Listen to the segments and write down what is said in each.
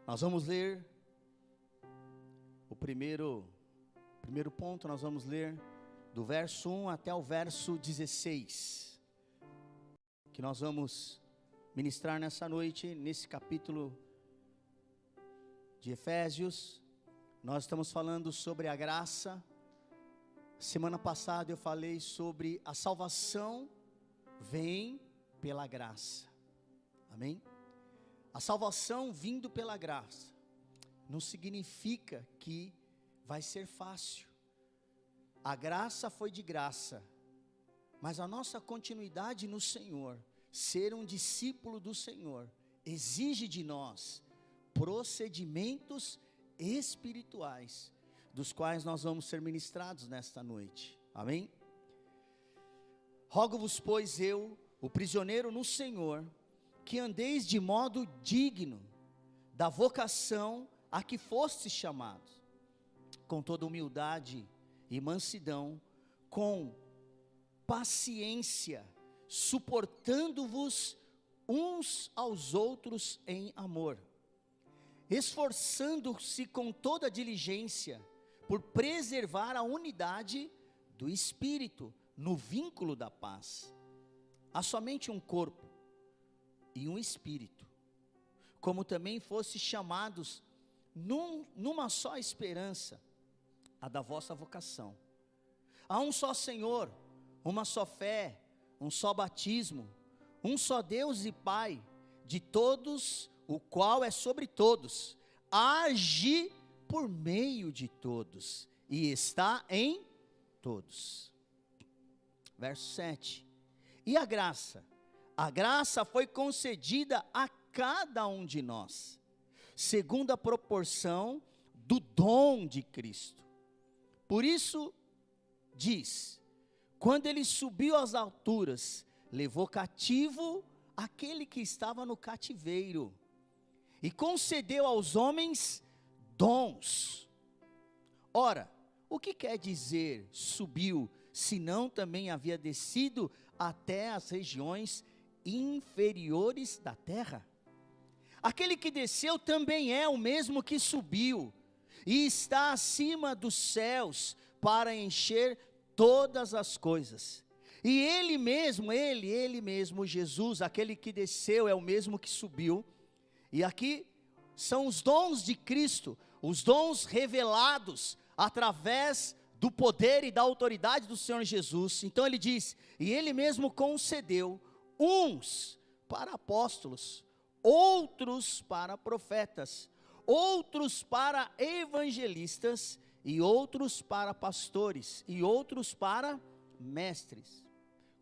Nós vamos ler o primeiro ponto, nós vamos ler do verso 1 até o verso 16, que nós vamos ministrar nessa noite, nesse capítulo de Efésios. Nós estamos falando sobre a graça. Semana passada eu falei sobre a salvação vem pela graça, amém? A salvação vindo pela graça, não significa que vai ser fácil. A graça foi de graça, mas a nossa continuidade no Senhor, ser um discípulo do Senhor, exige de nós procedimentos espirituais, dos quais nós vamos ser ministrados nesta noite, amém? Rogo-vos, pois eu, o prisioneiro no Senhor, que andeis de modo digno da vocação a que fostes chamados, com toda humildade e mansidão, com paciência, suportando-vos uns aos outros em amor, esforçando-se com toda diligência por preservar a unidade do Espírito no vínculo da paz. Há somente um corpo e um Espírito, como também fostes chamados numa só esperança, a da vossa vocação. Há um só Senhor, uma só fé, um só batismo, um só Deus e Pai de todos, o qual é sobre todos, age por meio de todos e está em todos. Verso 7. E a graça foi concedida a cada um de nós, segundo a proporção do dom de Cristo. Por isso diz: quando ele subiu às alturas, levou cativo aquele que estava no cativeiro, e concedeu aos homens dons. Ora, o que quer dizer subiu, senão também havia descido até as regiões inferiores da terra? Aquele que desceu também é o mesmo que subiu, e está acima dos céus, para encher todas as coisas. E ele mesmo, Jesus, aquele que desceu, é o mesmo que subiu. E aqui são os dons de Cristo, os dons revelados através do poder e da autoridade do Senhor Jesus. Então ele diz: e ele mesmo concedeu uns para apóstolos, outros para profetas, outros para evangelistas, e outros para pastores, e outros para mestres,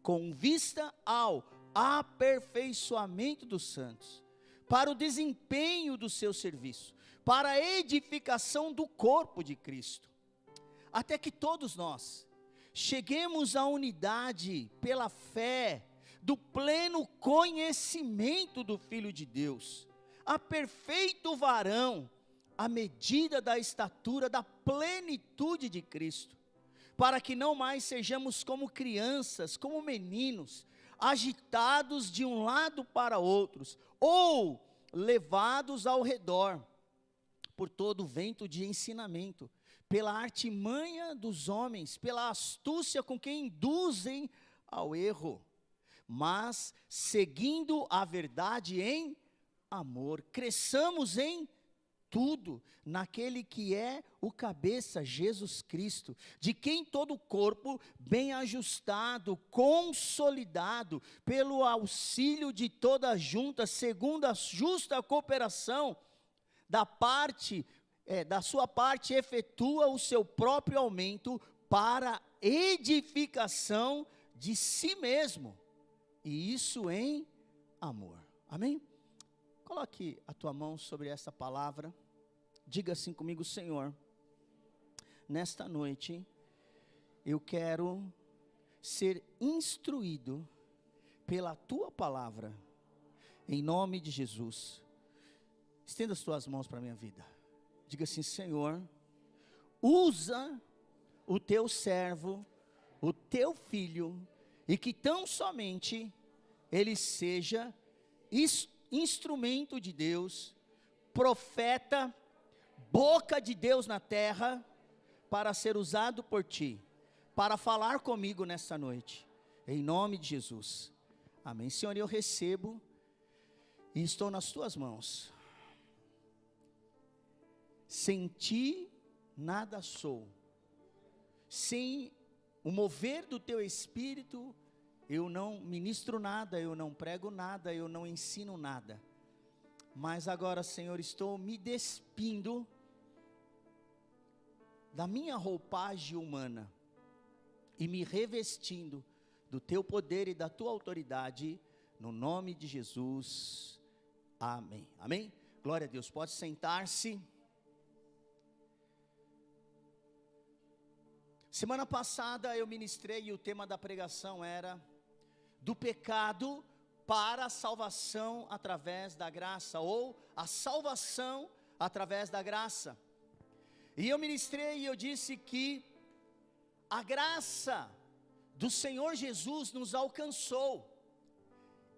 com vista ao aperfeiçoamento dos santos, para o desempenho do seu serviço, para a edificação do corpo de Cristo, até que todos nós cheguemos à unidade pela fé, do pleno conhecimento do Filho de Deus, a perfeito varão, à medida da estatura da plenitude de Cristo, para que não mais sejamos como crianças, como meninos, agitados de um lado para outros, ou levados ao redor, por todo o vento de ensinamento, pela artimanha dos homens, pela astúcia com que induzem ao erro, mas seguindo a verdade em amor, cresçamos em tudo naquele que é o cabeça, Jesus Cristo, de quem todo o corpo, bem ajustado, consolidado, pelo auxílio de toda a junta, segundo a justa cooperação, da sua parte, efetua o seu próprio aumento para edificação de si mesmo, e isso em amor. Amém? Coloque a tua mão sobre essa palavra, diga assim comigo: Senhor, nesta noite, eu quero ser instruído pela tua palavra, em nome de Jesus. Estenda as tuas mãos para a minha vida, diga assim: Senhor, usa o teu servo, o teu filho, e que tão somente ele seja instrumento de Deus, profeta, boca de Deus na terra, para ser usado por ti, para falar comigo nesta noite, em nome de Jesus, amém. Senhor, eu recebo, e estou nas tuas mãos. Sem ti, nada sou, sem o mover do teu Espírito, eu não ministro nada, eu não prego nada, eu não ensino nada. Mas agora, Senhor, estou me despindo da minha roupagem humana e me revestindo do teu poder e da tua autoridade, no nome de Jesus, amém, amém. Glória a Deus, pode sentar-se. Semana passada eu ministrei e o tema da pregação era do pecado para a salvação através da graça, ou a salvação através da graça. E eu ministrei e eu disse que a graça do Senhor Jesus nos alcançou,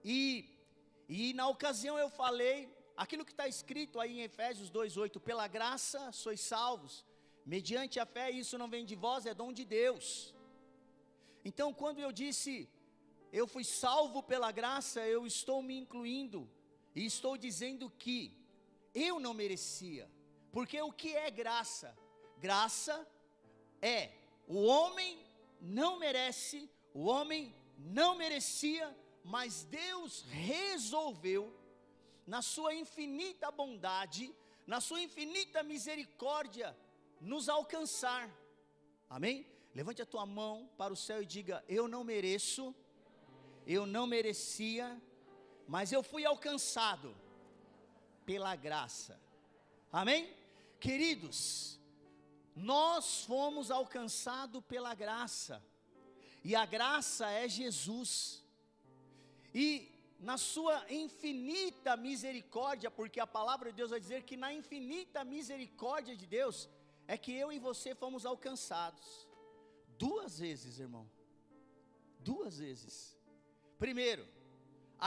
e na ocasião eu falei, aquilo que está escrito aí em Efésios 2:8, pela graça sois salvos, mediante a fé, isso não vem de vós, é dom de Deus. Então quando eu disse, eu fui salvo pela graça, eu estou me incluindo, e estou dizendo que eu não merecia, porque o que é graça? Graça é, o homem não merece, o homem não merecia, mas Deus resolveu, na sua infinita bondade, na sua infinita misericórdia, nos alcançar, amém? Levante a tua mão para o céu e diga, eu não mereço, eu não merecia, mas eu fui alcançado pela graça, amém? Queridos, nós fomos alcançados pela graça, e a graça é Jesus, e na sua infinita misericórdia, porque a palavra de Deus vai dizer que na infinita misericórdia de Deus, é que eu e você fomos alcançados, 2 vezes, irmão, 2 vezes. Primeiro,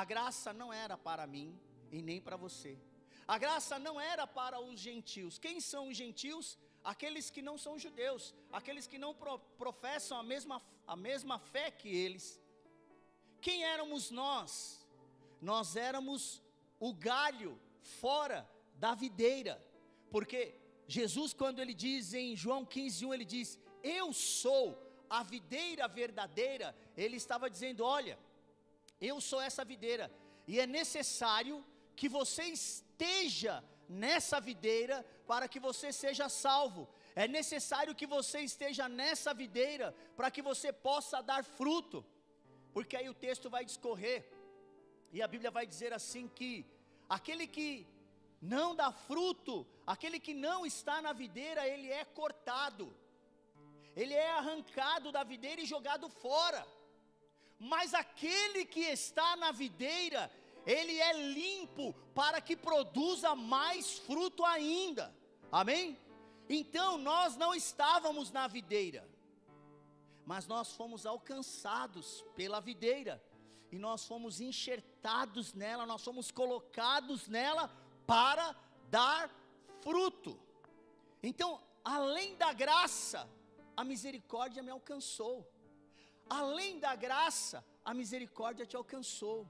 a graça não era para mim e nem para você, a graça não era para os gentios. Quem são os gentios? Aqueles que não são judeus, aqueles que não professam a mesma fé que eles. Quem éramos nós? Nós éramos o galho fora da videira, porque Jesus, quando ele diz em João 15:1, ele diz, eu sou a videira verdadeira, ele estava dizendo, olha, eu sou essa videira, e é necessário que você esteja nessa videira, para que você seja salvo, é necessário que você esteja nessa videira, para que você possa dar fruto, porque aí o texto vai discorrer, e a Bíblia vai dizer assim que, aquele que não dá fruto, aquele que não está na videira, ele é cortado, ele é arrancado da videira e jogado fora, mas aquele que está na videira, ele é limpo, para que produza mais fruto ainda, amém? Então nós não estávamos na videira, mas nós fomos alcançados pela videira, e nós fomos enxertados nela, nós fomos colocados nela, para dar fruto. Então, além da graça, a misericórdia me alcançou, além da graça, a misericórdia te alcançou.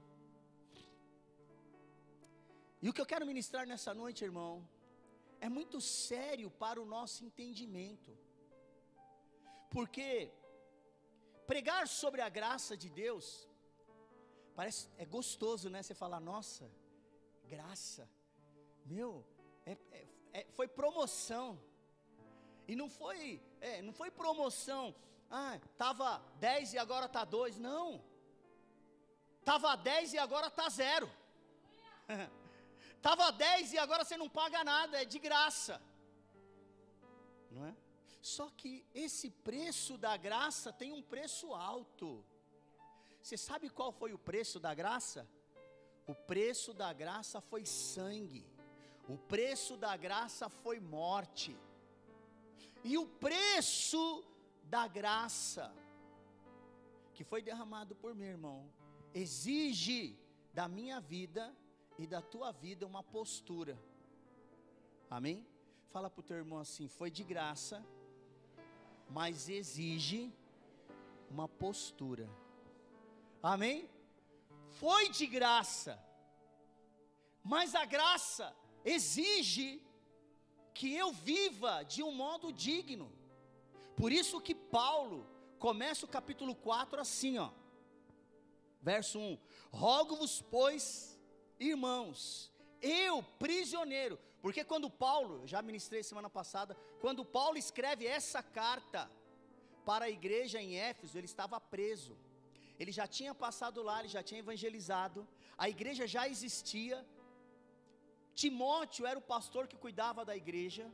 E o que eu quero ministrar nessa noite, irmão, é muito sério para o nosso entendimento, porque pregar sobre a graça de Deus, é gostoso, né? Você falar, nossa, graça, meu, foi promoção, e não foi promoção, estava 10 e agora está 2, não, estava 10 e agora está 0, estava 10 e agora você não paga nada, é de graça, não é? Só que esse preço da graça tem um preço alto. Você sabe qual foi o preço da graça? O preço da graça foi sangue, o preço da graça foi morte, e o preço da graça, que foi derramado por mim, irmão, exige da minha vida e da tua vida uma postura. Amém? Fala para o teu irmão assim: foi de graça, mas exige uma postura. Amém? Foi de graça, mas a graça exige que eu viva de um modo digno. Por isso que Paulo começa o capítulo 4 assim, ó. Verso 1: rogo-vos, pois, irmãos, eu, prisioneiro. Porque quando Paulo, já ministrei semana passada, quando Paulo escreve essa carta para a igreja em Éfeso, ele estava preso. Ele já tinha passado lá, ele já tinha evangelizado, a igreja já existia. Timóteo era o pastor que cuidava da igreja,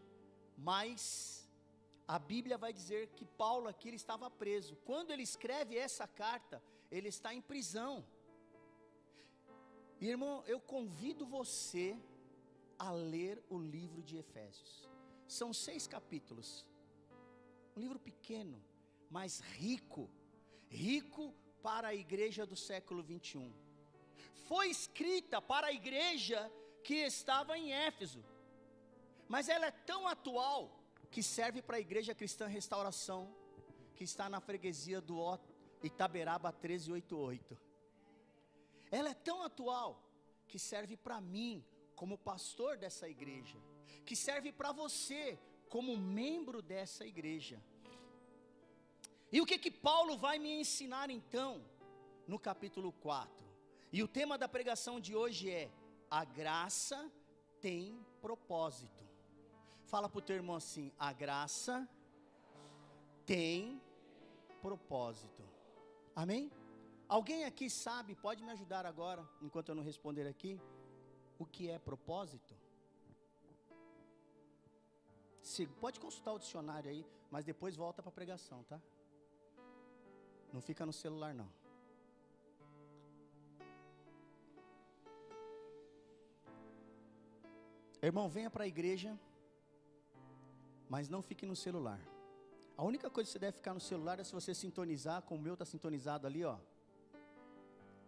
mas a Bíblia vai dizer que Paulo aqui ele estava preso. Quando ele escreve essa carta, ele está em prisão. Irmão, eu convido você a ler o livro de Efésios. São 6 capítulos, um livro pequeno, mas rico para a igreja do século 21. Foi escrita para a igreja que estava em Éfeso, mas ela é tão atual que serve para a igreja cristã Restauração, que está na freguesia do Itaberaba 1388. Ela é tão atual que serve para mim como pastor dessa igreja, que serve para você como membro dessa igreja. E o que Paulo vai me ensinar então no capítulo 4? E o tema da pregação de hoje é: a graça tem propósito. Fala para o teu irmão assim: a graça tem propósito. Amém? Alguém aqui sabe, pode me ajudar agora, enquanto eu não responder aqui, o que é propósito? Pode consultar o dicionário aí, mas depois volta para a pregação, tá? Não fica no celular não. Irmão, venha para a igreja, mas não fique no celular. A única coisa que você deve ficar no celular é se você sintonizar, como o meu está sintonizado ali, ó,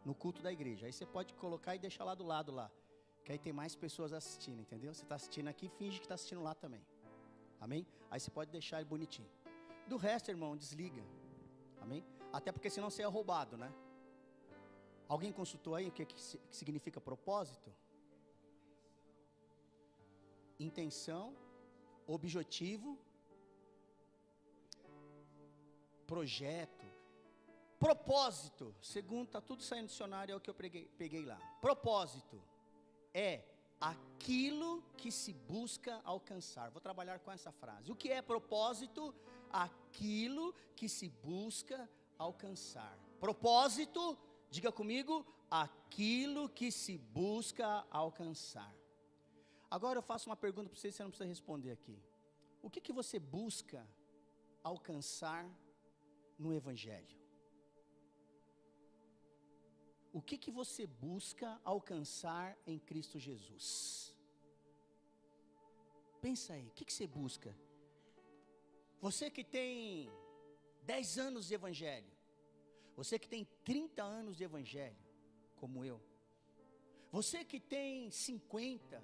no culto da igreja. Aí você pode colocar e deixar lá do lado lá, que aí tem mais pessoas assistindo, entendeu? Você está assistindo aqui, finge que está assistindo lá também. Amém? Aí você pode deixar ele bonitinho. Do resto, irmão, desliga. Amém? Até porque senão você é roubado, né? Alguém consultou aí o que significa propósito? Intenção, objetivo, projeto, propósito. Segundo, está tudo saindo no dicionário, é o que eu peguei lá. Propósito é aquilo que se busca alcançar. Vou trabalhar com essa frase. O que é propósito? Aquilo que se busca alcançar. Propósito, diga comigo, aquilo que se busca alcançar. Agora eu faço uma pergunta para você não precisa responder aqui. O que você busca alcançar no Evangelho? O que você busca alcançar em Cristo Jesus? Pensa aí, o que você busca? Você que tem 10 anos de Evangelho, você que tem 30 anos de Evangelho, como eu, você que tem 50,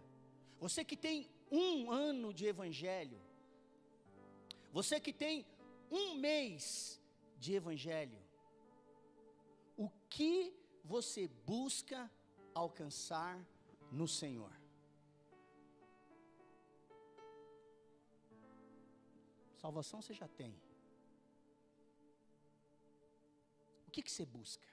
você que tem 1 ano de Evangelho, você que tem 1 mês de Evangelho, o que você busca alcançar no Senhor? Salvação você já tem. O que você busca?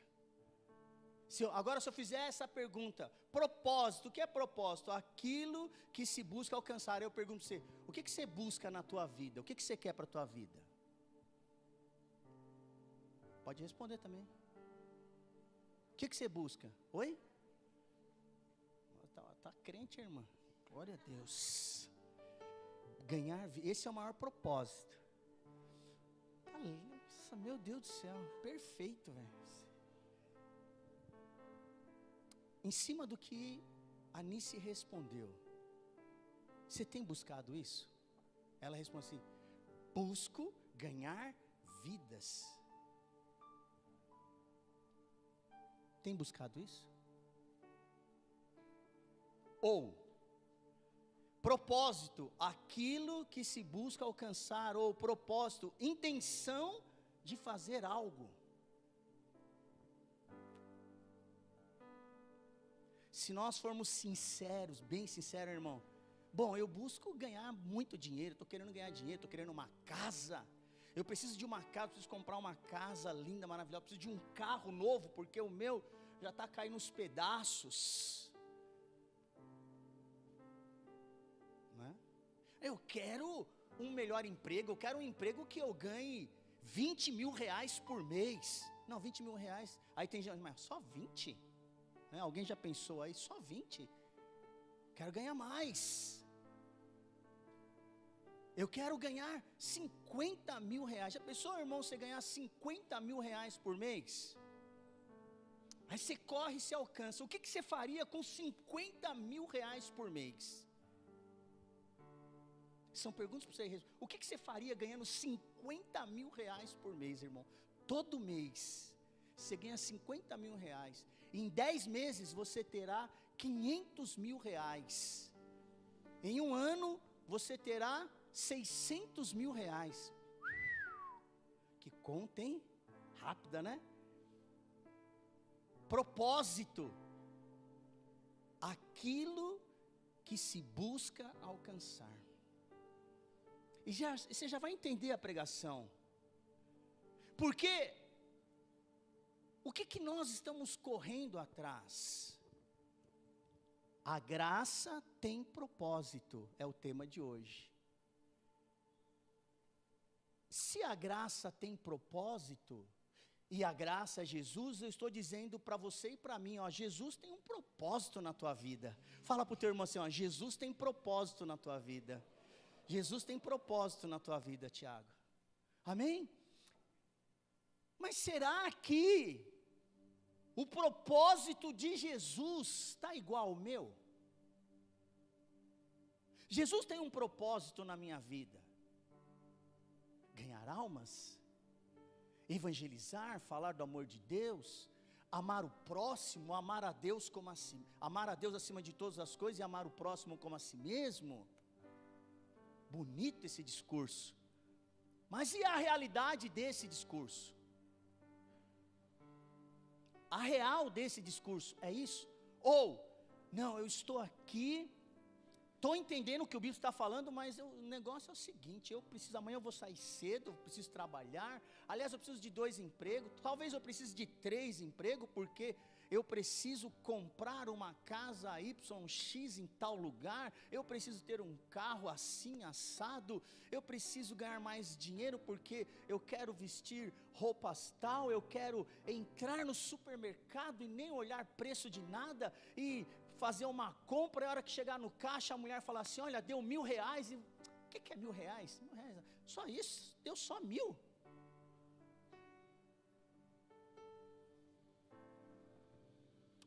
Agora se eu fizer essa pergunta, propósito, o que é propósito? Aquilo que se busca alcançar. Eu pergunto para você, o que você busca na tua vida? O que você quer para a tua vida? Pode responder também. O que você busca? Oi? Tá crente, irmã? Glória a Deus. Ganhar, esse é o maior propósito. Nossa, meu Deus do céu, perfeito, velho. Em cima do que a Nice respondeu, você tem buscado isso? Ela responde assim: busco ganhar vidas. Tem buscado isso? Ou Propósito, aquilo que se busca alcançar, ou propósito, intenção de fazer algo. Se nós formos sinceros, bem sinceros, irmão, bom, eu busco ganhar muito dinheiro, estou querendo ganhar dinheiro, estou querendo uma casa, eu preciso de uma casa, preciso comprar uma casa linda, maravilhosa, preciso de um carro novo, porque o meu já está caindo nos pedaços. Eu quero um melhor emprego, eu quero um emprego que eu ganhe 20 mil reais por mês. Não, 20 mil reais, aí tem gente, mas só 20? Né? Alguém já pensou aí, só 20? Quero ganhar mais. Eu quero ganhar 50 mil reais. Já pensou, irmão, você ganhar 50 mil reais por mês? Aí você corre e se alcança. O que você faria com 50 mil reais por mês? São perguntas para você responder. O que você faria ganhando 50 mil reais por mês, irmão? Todo mês, você ganha 50 mil reais. Em 10 meses, você terá 500 mil reais. Em um ano, você terá 600 mil reais. Que conta, hein? Rápida, né? Propósito. Aquilo que se busca alcançar. E você já vai entender a pregação. Porque o que nós estamos correndo atrás? A graça tem propósito, é o tema de hoje. Se a graça tem propósito, e a graça é Jesus, eu estou dizendo para você e para mim, ó, Jesus tem um propósito na tua vida. Fala para o teu irmão assim, ó, Jesus tem propósito na tua vida. Jesus tem propósito na tua vida, Tiago. Amém? Mas será que o propósito de Jesus está igual ao meu? Jesus tem um propósito na minha vida. Ganhar almas, evangelizar, falar do amor de Deus, amar o próximo, amar a Deus como assim, amar a Deus acima de todas as coisas e amar o próximo como a si mesmo. Bonito esse discurso, mas e a realidade desse discurso? A real desse discurso é isso? Ou, não, eu estou aqui, estou entendendo o que o Bispo está falando, mas o negócio é o seguinte, amanhã eu vou sair cedo, eu preciso trabalhar, aliás eu preciso de 2 empregos, talvez eu precise de 3 empregos, porque eu preciso comprar uma casa YX em tal lugar, eu preciso ter um carro assim, assado, eu preciso ganhar mais dinheiro porque eu quero vestir roupas tal, eu quero entrar no supermercado e nem olhar preço de nada, e fazer uma compra, e a hora que chegar no caixa, a mulher fala assim, olha, deu R$1.000, e o que é R$1.000? R$1.000, só isso, deu só 1.000.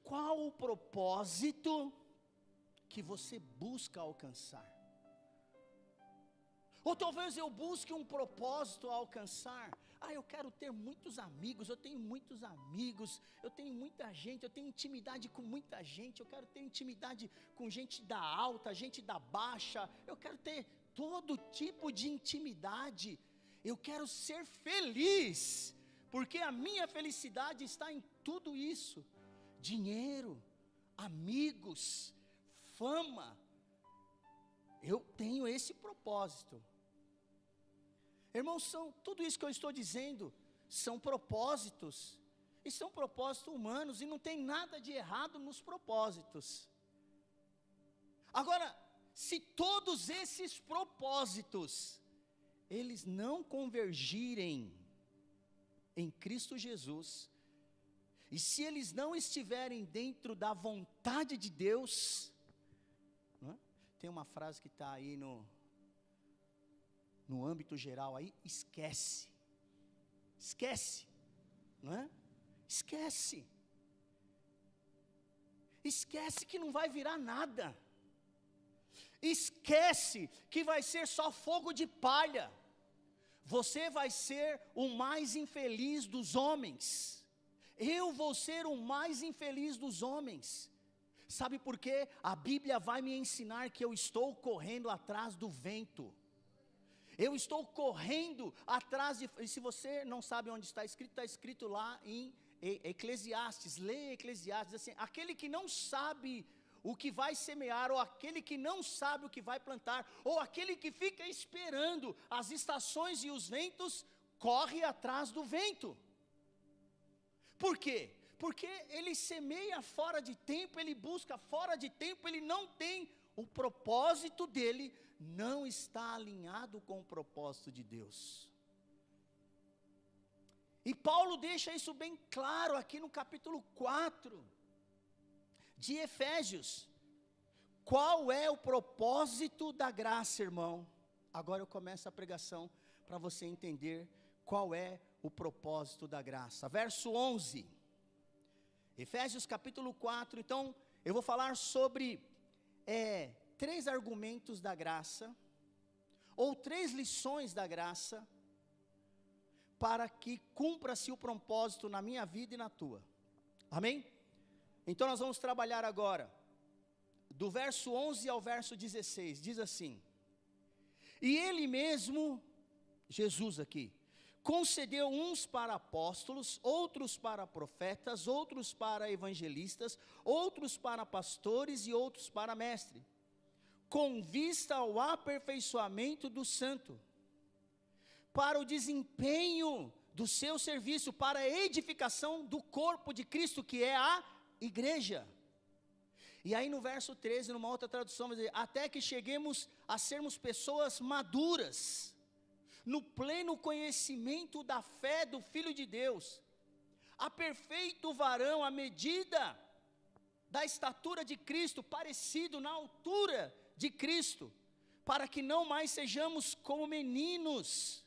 Qual o propósito que você busca alcançar? Ou talvez eu busque um propósito a alcançar. Eu quero ter muitos amigos, eu tenho muitos amigos, eu tenho muita gente, eu tenho intimidade com muita gente, eu quero ter intimidade com gente da alta, gente da baixa, eu quero ter todo tipo de intimidade, eu quero ser feliz, porque a minha felicidade está em tudo isso. Dinheiro, amigos, fama, eu tenho esse propósito. Irmãos, tudo isso que eu estou dizendo, são propósitos, e são propósitos humanos, e não tem nada de errado nos propósitos. Agora, se todos esses propósitos, eles não convergirem em Cristo Jesus, e se eles não estiverem dentro da vontade de Deus, não é? Tem uma frase que está aí no âmbito geral aí, esquece, não é? Esquece que não vai virar nada, esquece que vai ser só fogo de palha, você vai ser o mais infeliz dos homens, eu vou ser o mais infeliz dos homens, Sabe por quê? A Bíblia vai me ensinar que eu estou correndo atrás do vento. Eu estou correndo atrás de... E se você não sabe onde está escrito lá em Eclesiastes. Leia Eclesiastes, diz assim: aquele que não sabe o que vai semear, ou aquele que não sabe o que vai plantar, ou aquele que fica esperando as estações e os ventos, corre atrás do vento. Por quê? Porque ele semeia fora de tempo, ele busca fora de tempo, ele não tem, o propósito dele não está alinhado com o propósito de Deus. E Paulo deixa isso bem claro aqui no capítulo 4 de Efésios. Qual é o propósito da graça, irmão? Agora eu começo a pregação para você entender qual é o propósito da graça. Verso 11, Efésios capítulo 4, então eu vou falar sobre 3 argumentos da graça, ou 3 lições da graça, para que cumpra-se o propósito na minha vida e na tua. Amém? Então nós vamos trabalhar agora, do verso 11 ao verso 16, diz assim: e ele mesmo, Jesus aqui, concedeu uns para apóstolos, outros para profetas, outros para evangelistas, outros para pastores e outros para mestres, com vista ao aperfeiçoamento do santo, para o desempenho do seu serviço, para a edificação do corpo de Cristo, que é a igreja. E aí no verso 13, numa outra tradução, vai dizer: até que cheguemos a sermos pessoas maduras, no pleno conhecimento da fé do Filho de Deus, a perfeito varão, à medida da estatura de Cristo, parecido na altura de Cristo, para que não mais sejamos como meninos,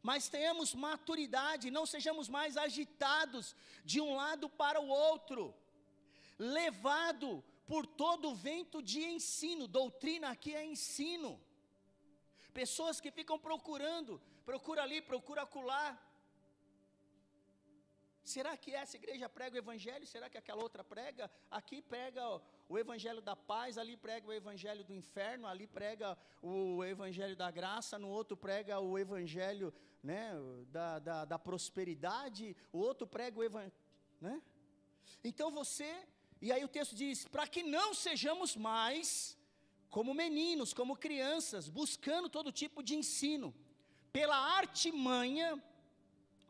mas tenhamos maturidade, não sejamos mais agitados de um lado para o outro, levado por todo o vento de ensino. Doutrina aqui é ensino. Pessoas que ficam procura ali, procura acolá. Será que essa igreja prega o evangelho? Será que aquela outra prega? Aqui prega o evangelho da paz, ali prega o evangelho do inferno, ali prega o evangelho da graça, no outro prega o evangelho, né, da prosperidade, o outro prega o evangelho, né? Então e aí o texto diz: para que não sejamos mais como meninos, como crianças, buscando todo tipo de ensino, pela artimanha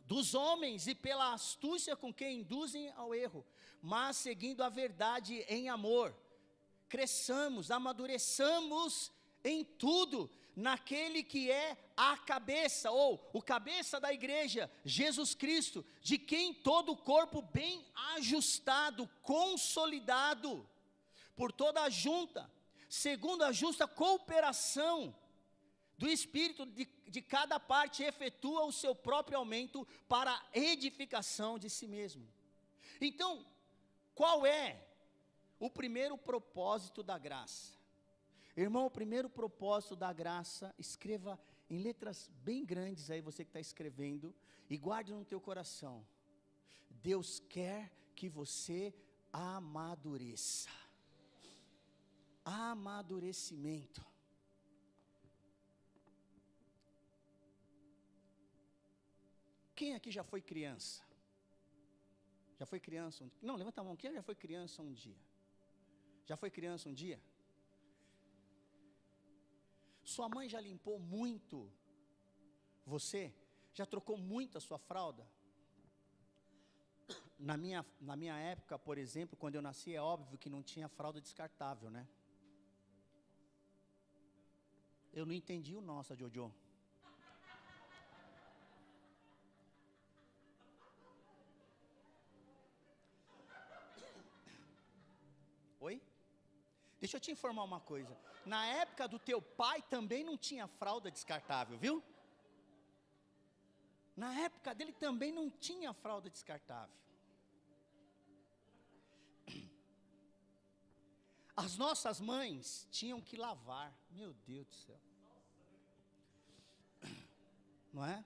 dos homens e pela astúcia com que induzem ao erro, mas seguindo a verdade em amor, cresçamos, amadureçamos em tudo, naquele que é a cabeça, ou o cabeça da igreja, Jesus Cristo, de quem todo o corpo bem ajustado, consolidado, por toda a junta, segundo a justa cooperação do Espírito de cada parte, efetua o seu próprio aumento para a edificação de si mesmo. Então, qual é o primeiro propósito da graça? Irmão, o primeiro propósito da graça, escreva em letras bem grandes aí, você que está escrevendo, e guarde no teu coração: Deus quer que você amadureça. Amadurecimento. Quem aqui já foi criança? Já foi criança um dia? Não, levanta a mão. Quem já foi criança um dia? Já foi criança um dia? Sua mãe já limpou muito você? Já trocou muito a sua fralda? Na minha época, por exemplo, quando eu nasci, é óbvio que não tinha fralda descartável, né? Eu não entendi o nosso, Jojo. Oi? Deixa eu te informar uma coisa. Na época do teu pai também não tinha fralda descartável, viu? Na época dele também não tinha fralda descartável. As nossas mães tinham que lavar. Meu Deus do céu. Não é?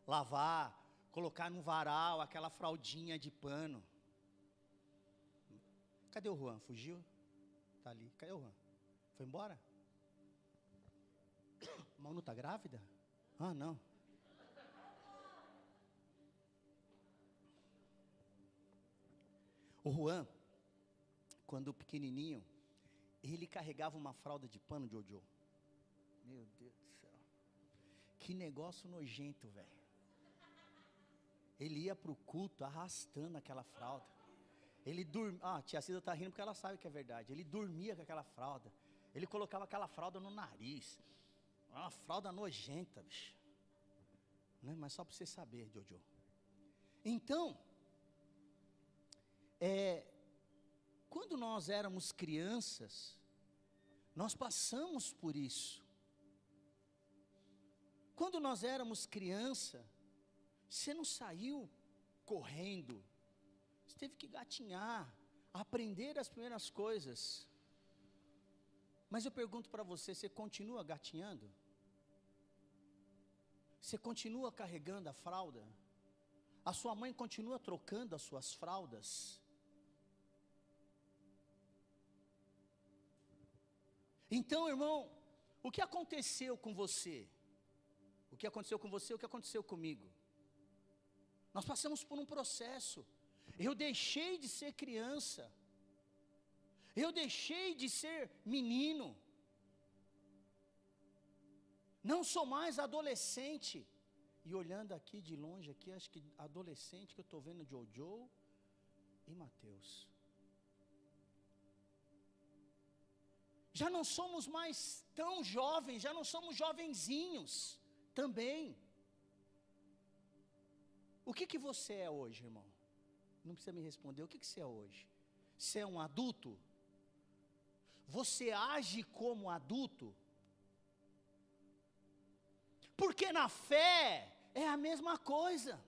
Lavar, colocar no varal aquela fraldinha de pano. Cadê o Juan? Fugiu? Tá ali. Cadê o Juan? Foi embora? Manu está grávida? Ah, não. O Juan, quando pequenininho, ele carregava uma fralda de pano, Jojo. Meu Deus do céu. Que negócio nojento, velho. Ele ia para o culto arrastando aquela fralda. Ele dormia. Ah, tia Cida está rindo porque ela sabe que é verdade. Ele dormia com aquela fralda. Ele colocava aquela fralda no nariz. Uma fralda nojenta, bicho. Né? Mas só para você saber, Jojo. Então, quando nós éramos crianças, nós passamos por isso. Quando nós éramos criança, você não saiu correndo. Você teve que gatinhar, aprender as primeiras coisas. Mas eu pergunto para você, você continua gatinhando? Você continua carregando a fralda? A sua mãe continua trocando as suas fraldas? Então, irmão, o que aconteceu com você? O que aconteceu com você, o que aconteceu comigo? Nós passamos por um processo. Eu deixei de ser criança. Eu deixei de ser menino. Não sou mais adolescente. E olhando aqui de longe, aqui, acho que adolescente que eu estou vendo Jojo e Mateus. Já não somos mais tão jovens, já não somos jovenzinhos também. O que você é hoje, irmão? Não precisa me responder, o que você é hoje? Você é um adulto? Você age como adulto? Porque na fé é a mesma coisa.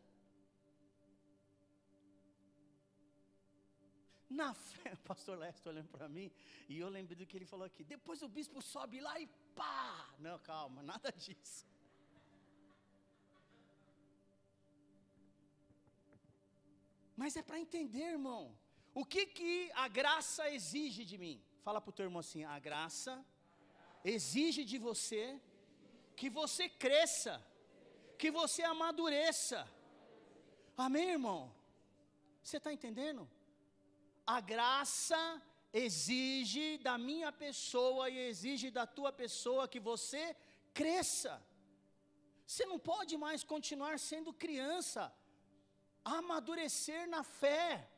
Na fé, o pastor Lester olhando para mim, e eu lembrei do que ele falou aqui. Depois o bispo sobe lá e pá! Não, calma, nada disso. Mas é para entender, irmão. O que a graça exige de mim? Fala para o teu irmão assim, a graça exige de você que você cresça, que você amadureça. Amém, irmão? Você está entendendo? A graça exige da minha pessoa e exige da tua pessoa que você cresça. Você não pode mais continuar sendo criança, amadurecer na fé.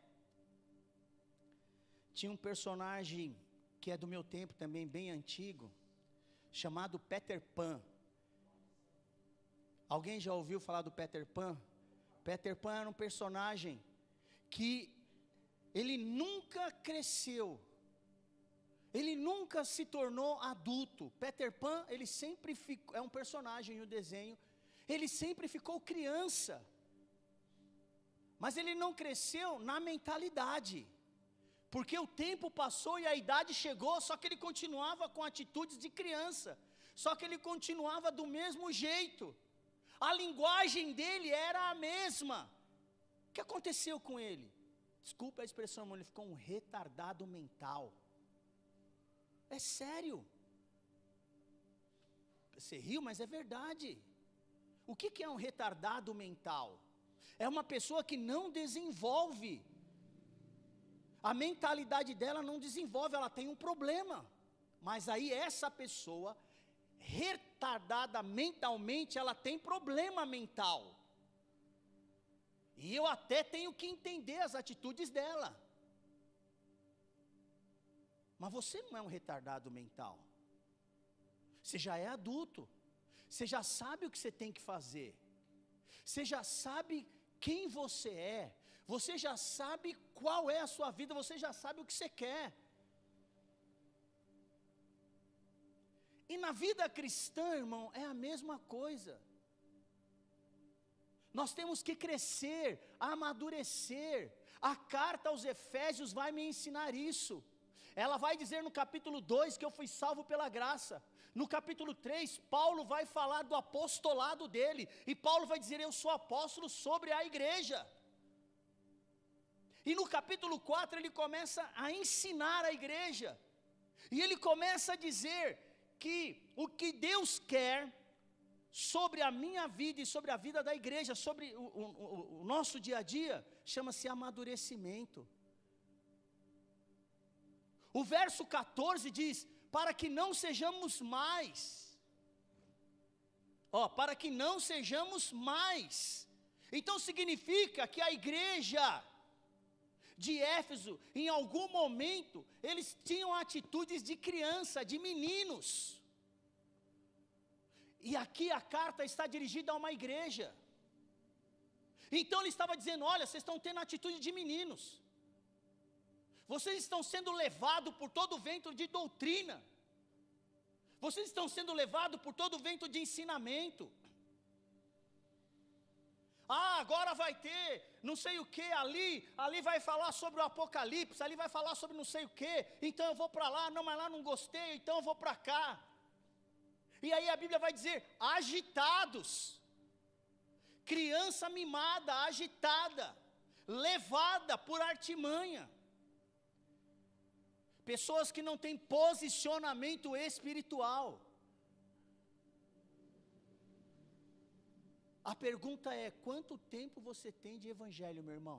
Tinha um personagem que é do meu tempo também, bem antigo, chamado Peter Pan. Alguém já ouviu falar do Peter Pan? Peter Pan era um personagem que ele nunca cresceu, ele nunca se tornou adulto. Peter Pan, ele sempre ficou, é um personagem no desenho, ele sempre ficou criança, mas ele não cresceu na mentalidade, porque o tempo passou e a idade chegou, só que ele continuava com atitudes de criança, só que ele continuava do mesmo jeito, a linguagem dele era a mesma. O que aconteceu com ele? Desculpa a expressão, irmão, ele ficou um retardado mental. É sério. Você riu, mas é verdade. O que é um retardado mental? É uma pessoa que não desenvolve. A mentalidade dela não desenvolve, ela tem um problema. Mas aí essa pessoa, retardada mentalmente, ela tem problema mental. E eu até tenho que entender as atitudes dela. Mas você não é um retardado mental. Você já é adulto. Você já sabe o que você tem que fazer. Você já sabe quem você é. Você já sabe qual é a sua vida. Você já sabe o que você quer. E na vida cristã, irmão, é a mesma coisa. Nós temos que crescer, amadurecer. A carta aos Efésios vai me ensinar isso. Ela vai dizer no capítulo 2 que eu fui salvo pela graça. No capítulo 3, Paulo vai falar do apostolado dele. E Paulo vai dizer, eu sou apóstolo sobre a igreja. E no capítulo 4 ele começa a ensinar a igreja. E ele começa a dizer que o que Deus quer sobre a minha vida e sobre a vida da igreja, sobre o nosso dia a dia, chama-se amadurecimento. O verso 14 diz, para que não sejamos mais, para que não sejamos mais. Então significa que a igreja de Éfeso, em algum momento, eles tinham atitudes de criança, de meninos. E aqui a carta está dirigida a uma igreja. Então ele estava dizendo, olha, vocês estão tendo atitude de meninos. Vocês estão sendo levados por todo o vento de doutrina. Vocês estão sendo levados por todo o vento de ensinamento. Agora vai ter não sei o que ali vai falar sobre o Apocalipse, ali vai falar sobre não sei o que, então eu vou para lá, não, mas lá não gostei, então eu vou para cá. E aí a Bíblia vai dizer, agitados, criança mimada, agitada, levada por artimanha, pessoas que não têm posicionamento espiritual. A pergunta é, quanto tempo você tem de evangelho, meu irmão?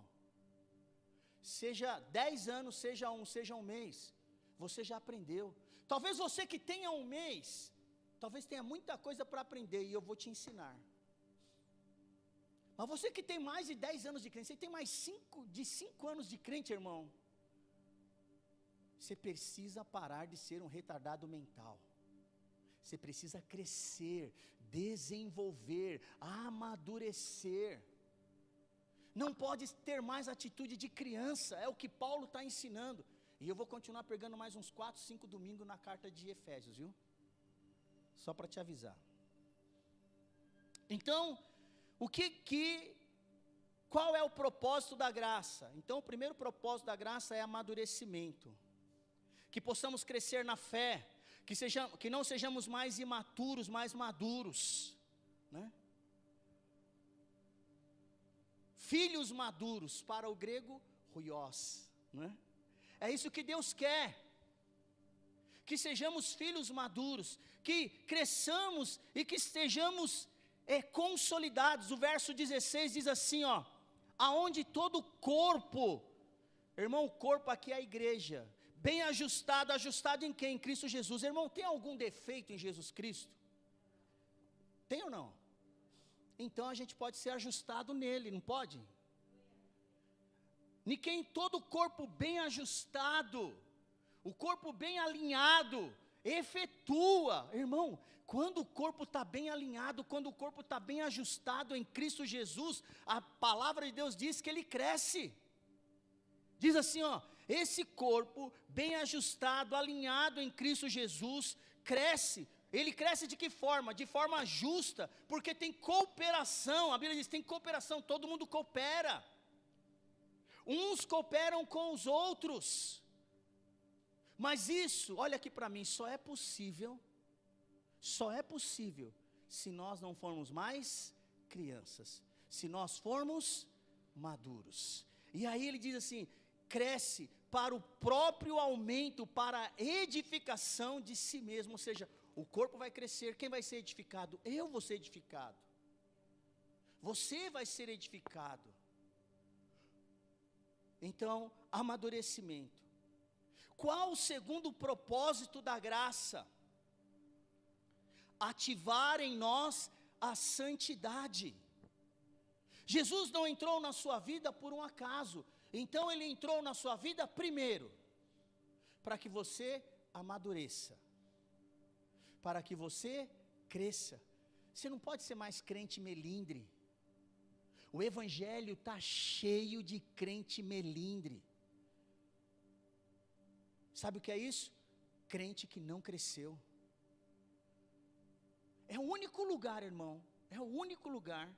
Seja 10 anos, seja um mês, você já aprendeu. Talvez você que tenha um mês, talvez tenha muita coisa para aprender e eu vou te ensinar. Mas você que tem mais de 10 anos de crente, você tem mais 5 anos de crente, irmão, você precisa parar de ser um retardado mental. Você precisa crescer, desenvolver, amadurecer. Não pode ter mais atitude de criança, é o que Paulo está ensinando. E eu vou continuar pregando mais uns 4, 5 domingos na carta de Efésios, viu? Só para te avisar. Então, qual é o propósito da graça? Então, o primeiro propósito da graça é amadurecimento. Que possamos crescer na fé, que não sejamos mais imaturos, mais maduros, né? Filhos maduros, para o grego, huios, né? É isso que Deus quer, que sejamos filhos maduros, que cresçamos e que estejamos consolidados. O verso 16 diz assim, aonde todo o corpo, irmão, o corpo aqui é a igreja, bem ajustado em quem? Em Cristo Jesus. Irmão, tem algum defeito em Jesus Cristo? Tem ou não? Então a gente pode ser ajustado nele, não pode? Em quem todo o corpo bem ajustado, o corpo bem alinhado, efetua. Irmão, quando o corpo está bem alinhado, quando o corpo está bem ajustado em Cristo Jesus, a palavra de Deus diz que ele cresce. Diz assim, esse corpo bem ajustado, alinhado em Cristo Jesus, cresce. Ele cresce de que forma? De forma justa, porque tem cooperação. A Bíblia diz, tem cooperação, todo mundo coopera. Uns cooperam com os outros. Mas isso, olha aqui para mim, só é possível se nós não formos mais crianças, se nós formos maduros. E aí ele diz assim, cresce para o próprio aumento, para a edificação de si mesmo, ou seja, o corpo vai crescer, quem vai ser edificado? Eu vou ser edificado, você vai ser edificado. Então, amadurecimento. Qual o segundo propósito da graça? Ativar em nós a santidade. Jesus não entrou na sua vida por um acaso. Então ele entrou na sua vida primeiro, para que você amadureça, para que você cresça. Você não pode ser mais crente melindre. O evangelho está cheio de crente melindre. Sabe o que é isso? Crente que não cresceu. É o único lugar, irmão, é o único lugar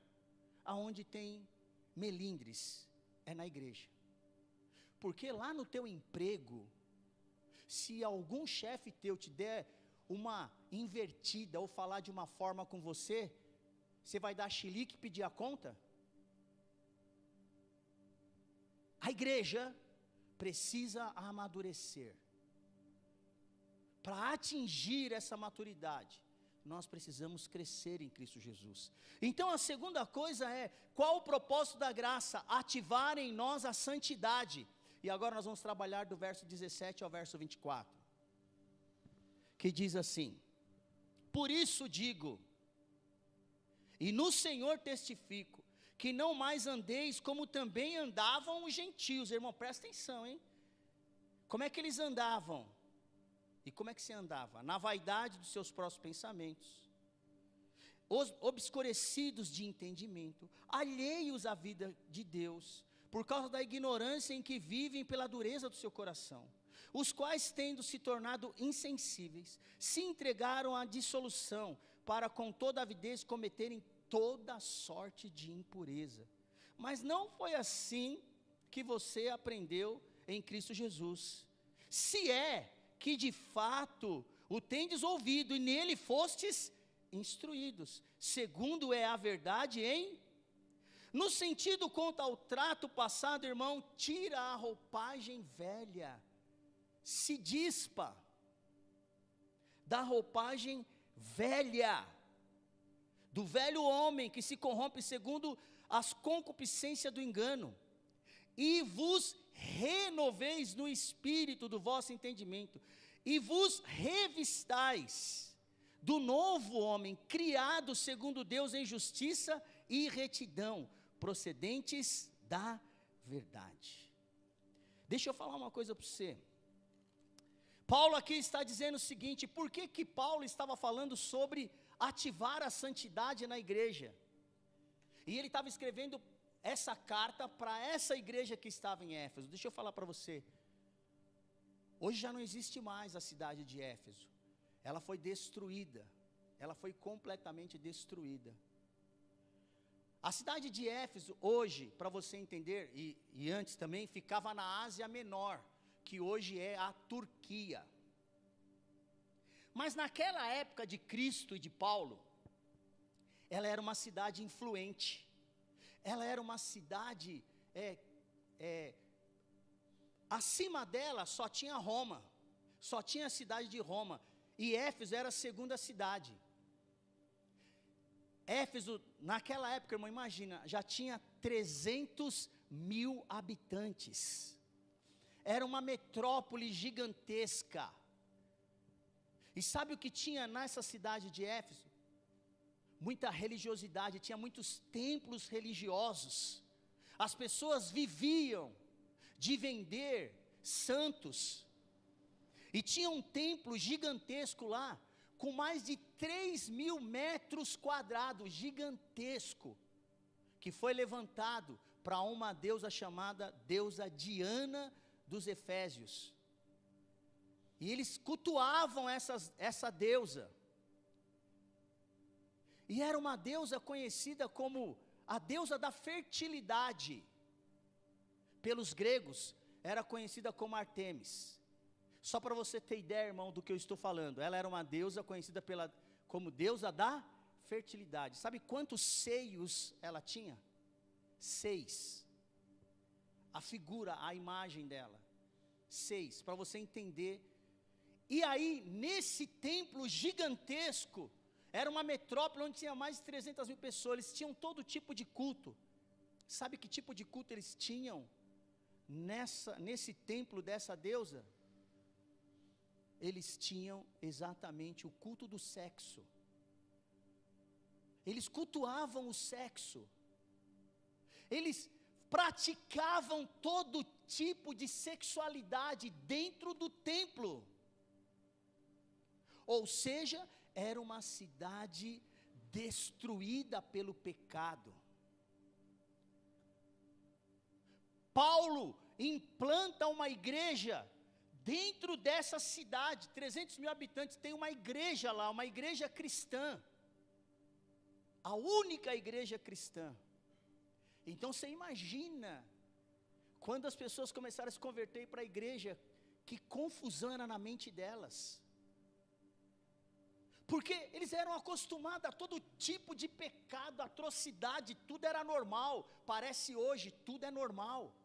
aonde tem melindres, é na igreja. Porque lá no teu emprego, se algum chefe teu te der uma invertida ou falar de uma forma com você, você vai dar chilique e pedir a conta? A igreja precisa amadurecer. Para atingir essa maturidade, nós precisamos crescer em Cristo Jesus. Então a segunda coisa é, qual o propósito da graça? Ativar em nós a santidade. E agora nós vamos trabalhar do verso 17 ao verso 24. Que diz assim: por isso digo, e no Senhor testifico, que não mais andeis como também andavam os gentios. Irmão, presta atenção, hein? Como é que eles andavam? E como é que se andava? Na vaidade dos seus próprios pensamentos, obscurecidos de entendimento, alheios à vida de Deus, por causa da ignorância em que vivem pela dureza do seu coração, os quais, tendo se tornado insensíveis, se entregaram à dissolução, para com toda avidez cometerem toda sorte de impureza. Mas não foi assim que você aprendeu em Cristo Jesus. Se é que de fato o tendes ouvido e nele fostes instruídos, segundo é a verdade no sentido quanto ao trato passado, irmão, tira a roupagem velha, se dispa da roupagem velha, do velho homem que se corrompe segundo as concupiscências do engano, e vos renoveis no espírito do vosso entendimento, e vos revistais do novo homem, criado segundo Deus em justiça e retidão, procedentes da verdade. Deixa eu falar uma coisa para você. Paulo aqui está dizendo o seguinte: por que Paulo estava falando sobre ativar a santidade na igreja? E ele estava escrevendo essa carta para essa igreja que estava em Éfeso. Deixa eu falar para você. Hoje já não existe mais a cidade de Éfeso. Ela foi destruída. Ela foi completamente destruída. A cidade de Éfeso hoje, para você entender, e antes também, ficava na Ásia Menor, que hoje é a Turquia. Mas naquela época de Cristo e de Paulo, ela era uma cidade influente. Ela era uma cidade, acima dela só tinha Roma, só tinha a cidade de Roma, e Éfeso era a segunda cidade. Éfeso, naquela época, irmão, imagina, já tinha 300 mil habitantes, era uma metrópole gigantesca. E sabe o que tinha nessa cidade de Éfeso? Muita religiosidade, tinha muitos templos religiosos. As pessoas viviam de vender santos. E tinha um templo gigantesco lá, com mais de 3.000 metros quadrados, gigantesco, que foi levantado para uma deusa chamada deusa Diana dos Efésios. E eles cultuavam essa deusa. E era uma deusa conhecida como a deusa da fertilidade. Pelos gregos, era conhecida como Artemis. Só para você ter ideia, irmão, do que eu estou falando. Ela era uma deusa conhecida como deusa da fertilidade. Sabe quantos seios ela tinha? 6. A figura, a imagem dela. 6, para você entender. E aí, nesse templo gigantesco, era uma metrópole onde tinha mais de 300 mil pessoas. Eles tinham todo tipo de culto. Sabe que tipo de culto eles tinham nesse templo dessa deusa? Eles tinham exatamente o culto do sexo. Eles cultuavam o sexo. Eles praticavam todo tipo de sexualidade dentro do templo. Ou seja, era uma cidade destruída pelo pecado. Paulo implanta uma igreja dentro dessa cidade, 300 mil habitantes, tem uma igreja lá, uma igreja cristã. A única igreja cristã. Então você imagina, quando as pessoas começaram a se converter para a igreja, que confusão era na mente delas. Porque eles eram acostumados a todo tipo de pecado, atrocidade, tudo era normal. Parece hoje, tudo é normal.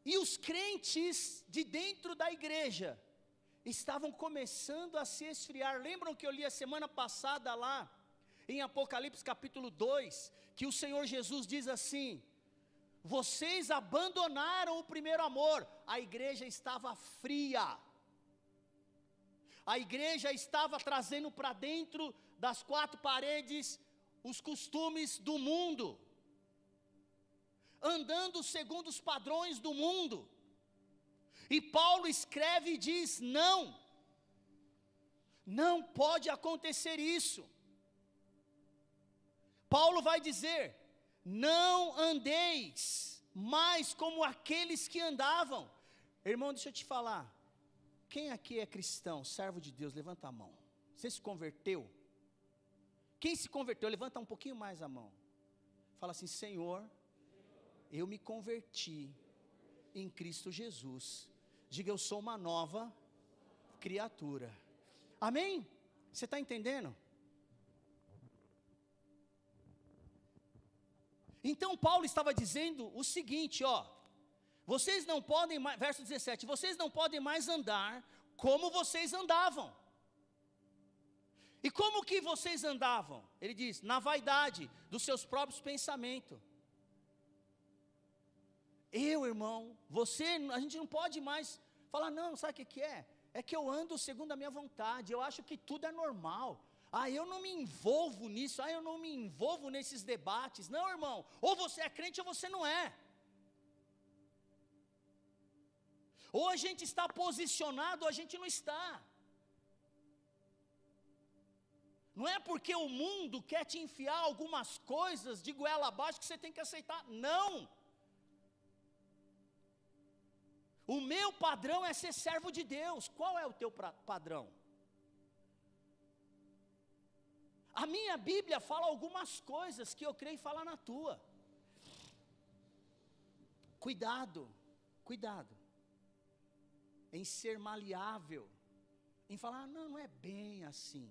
E os crentes de dentro da igreja estavam começando a se esfriar. Lembram que eu li a semana passada lá, em Apocalipse capítulo 2, que o Senhor Jesus diz assim: vocês abandonaram o primeiro amor. A igreja estava fria. A igreja estava trazendo para dentro das quatro paredes os costumes do mundo, andando segundo os padrões do mundo. E Paulo escreve e diz: não pode acontecer isso. Paulo vai dizer: não andeis mais como aqueles que andavam. Irmão, deixa eu te falar, quem aqui é cristão, servo de Deus, levanta a mão. Você se converteu? Quem se converteu, levanta um pouquinho mais a mão. Fala assim: Senhor, eu me converti em Cristo Jesus. Diga: eu sou uma nova criatura. Amém? Você está entendendo? Então Paulo estava dizendo o seguinte, vocês não podem mais, verso 17, vocês não podem mais andar como vocês andavam. E como que vocês andavam? Ele diz: na vaidade dos seus próprios pensamentos. Irmão, a gente não pode mais falar: não, sabe o que é? É que eu ando segundo a minha vontade, eu acho que tudo é normal. Eu não me envolvo nisso, eu não me envolvo nesses debates. Não, irmão, ou você é crente ou você não é. Ou a gente está posicionado ou a gente não está. Não é porque o mundo quer te enfiar algumas coisas de goela abaixo que você tem que aceitar. Não. O meu padrão é ser servo de Deus. Qual é o teu padrão? A minha Bíblia fala algumas coisas que eu creio falar na tua. Cuidado em ser maleável, em falar: não é bem assim.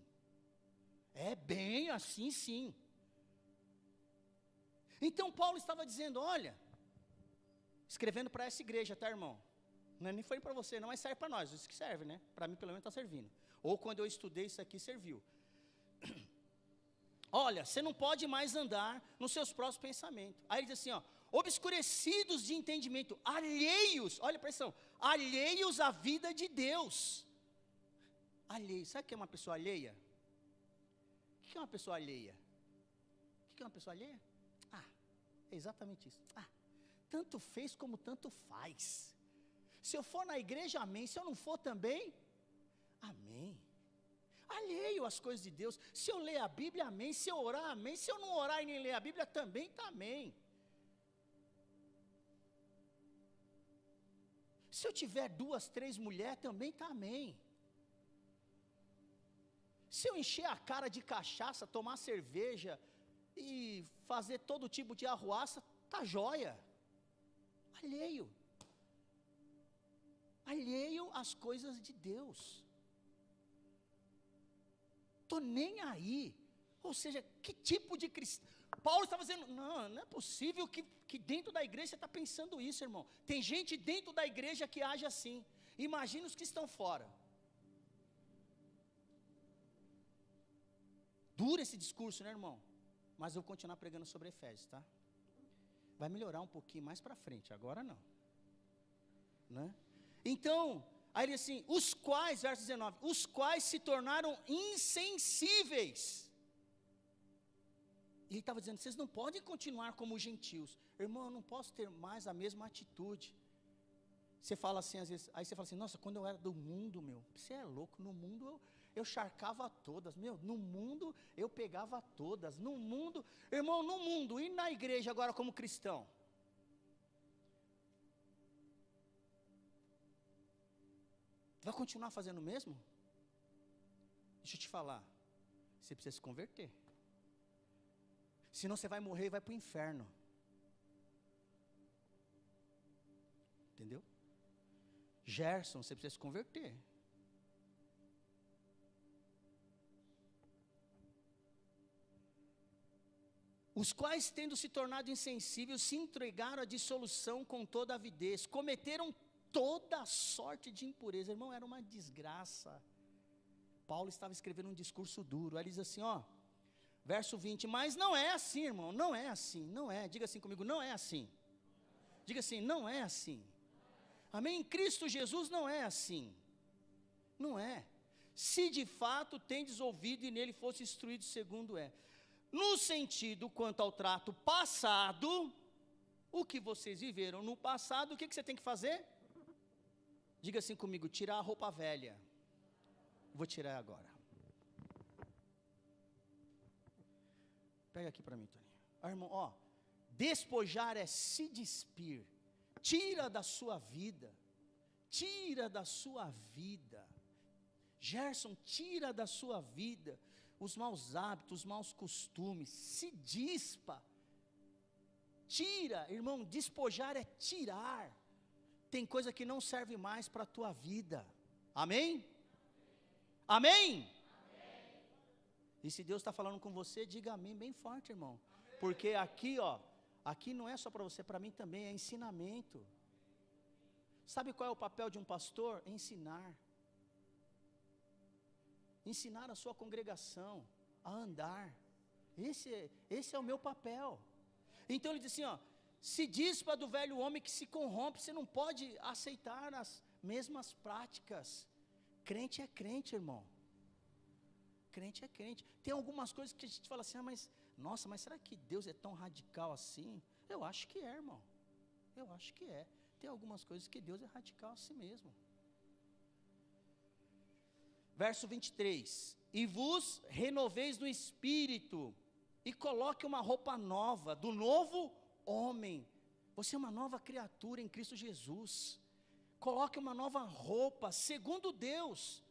É bem assim, sim. Então Paulo estava dizendo: olha, escrevendo para essa igreja, tá, irmão? Nem foi para você, não, mas serve para nós, isso que serve, né? Para mim pelo menos está servindo. Ou quando eu estudei isso aqui, serviu. Olha, você não pode mais andar nos seus próprios pensamentos. Aí ele diz assim, obscurecidos de entendimento, alheios, olha a pressão, alheios à vida de Deus. Alheio, sabe o que é uma pessoa alheia? O que é uma pessoa alheia? O que é uma pessoa alheia? É exatamente isso. Tanto fez como tanto faz. Se eu for na igreja, amém. Se eu não for também, amém. Alheio às coisas de Deus. Se eu ler a Bíblia, amém. Se eu orar, amém. Se eu não orar e nem ler a Bíblia, também está amém. Se eu tiver 2, 3 mulheres, também está amém. Se eu encher a cara de cachaça, tomar cerveja e fazer todo tipo de arruaça, está jóia. Alheio. Alheio às coisas de Deus. Estou nem aí. Ou seja, que tipo de cristão? Paulo estava dizendo, não é possível que dentro da igreja você está pensando isso, irmão. Tem gente dentro da igreja que age assim. Imagina os que estão fora. Dura esse discurso, né, irmão? Mas eu vou continuar pregando sobre Efésios, tá? Vai melhorar um pouquinho mais para frente, agora não. Né? Então, aí ele diz assim, os quais, verso 19, os quais se tornaram insensíveis. E ele estava dizendo, vocês não podem continuar como gentios. Irmão, eu não posso ter mais a mesma atitude. Você fala assim, às vezes, aí você fala assim, nossa, quando eu era do mundo, você é louco, no mundo eu charcava todas, no mundo eu pegava todas, no mundo, irmão, no mundo, e na igreja agora como cristão? Vai continuar fazendo o mesmo? Deixa eu te falar, você precisa se converter. Senão você vai morrer e vai para o inferno. Entendeu? Gerson, você precisa se converter. os quais, tendo se tornado insensíveis, se entregaram à dissolução com toda avidez, cometeram toda sorte de impureza. Irmão, era uma desgraça. Paulo estava escrevendo um discurso duro. Aí ele diz assim, verso 20, mas não é assim, irmão, não é assim, não é. Diga assim comigo, não é assim. Diga assim, não é assim. Amém? Em Cristo Jesus não é assim. Não é. Se de fato tendes ouvido e nele fosse instruído segundo é. No sentido, quanto ao trato passado, o que vocês viveram no passado, o que você tem que fazer? Diga assim comigo, tirar a roupa velha. Vou tirar agora. Pega aqui para mim, Toninho. Irmão, despojar é se despir. Tira da sua vida. Tira da sua vida. Gerson, tira da sua vida os maus hábitos, os maus costumes, se dispa, tira, irmão, despojar é tirar, tem coisa que não serve mais para a tua vida, amém? Amém? Amém? E se Deus está falando com você, diga amém bem forte, irmão, amém. Porque aqui, aqui não é só para você, para mim também é ensinamento. Sabe qual é o papel de um pastor? Ensinar. Ensinar a sua congregação a andar. Esse é o meu papel. Então ele diz assim, se dispa do velho homem que se corrompe. Você não pode aceitar as mesmas práticas. Crente é crente, irmão. Crente é crente. Tem algumas coisas que a gente fala assim, mas será que Deus é tão radical assim? Eu acho que é, irmão. Eu acho que é. Tem algumas coisas que Deus é radical assim mesmo. Verso 23, e vos renoveis no Espírito, e coloque uma roupa nova, do novo homem. Você é uma nova criatura em Cristo Jesus. Coloque uma nova roupa, segundo Deus,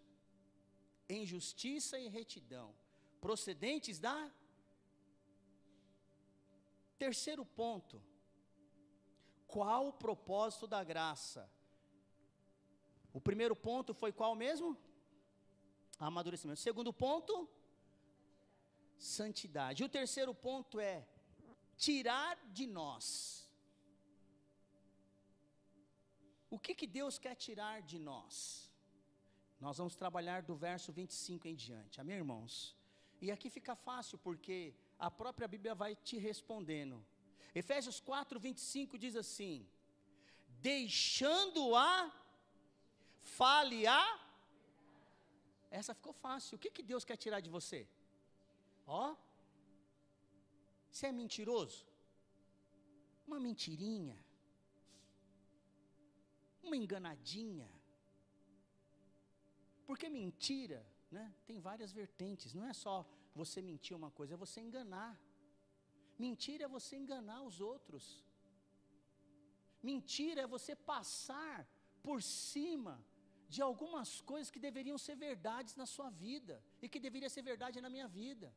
em justiça e retidão, procedentes da... Terceiro ponto, qual o propósito da graça? O primeiro ponto foi qual mesmo? Amadurecimento. Segundo ponto, santidade. E o terceiro ponto é tirar de nós. O que Deus quer tirar de nós? Nós vamos trabalhar do verso 25 em diante, amém, irmãos? E aqui fica fácil, porque a própria Bíblia vai te respondendo. Efésios 4, 25 diz assim, deixando-a, fale-a. Essa ficou fácil. O que Deus quer tirar de você? Você é mentiroso? Uma mentirinha? Uma enganadinha? Porque mentira, né, tem várias vertentes. Não é só você mentir uma coisa, é você enganar. Mentira é você enganar os outros. Mentira é você passar por cima de algumas coisas que deveriam ser verdades na sua vida, e que deveria ser verdade na minha vida,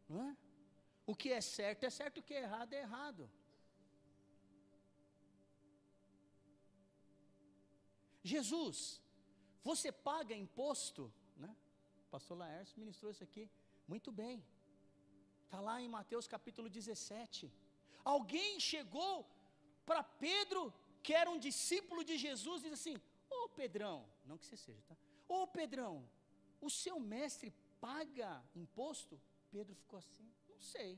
não é? O que é certo, o que é errado. Jesus, você paga imposto, né? O pastor Laércio ministrou isso aqui, muito bem, está lá em Mateus capítulo 17, alguém chegou para Pedro, que era um discípulo de Jesus, diz assim, Pedrão, não que você seja, tá? Pedrão, o seu mestre paga imposto? Pedro ficou assim, não sei.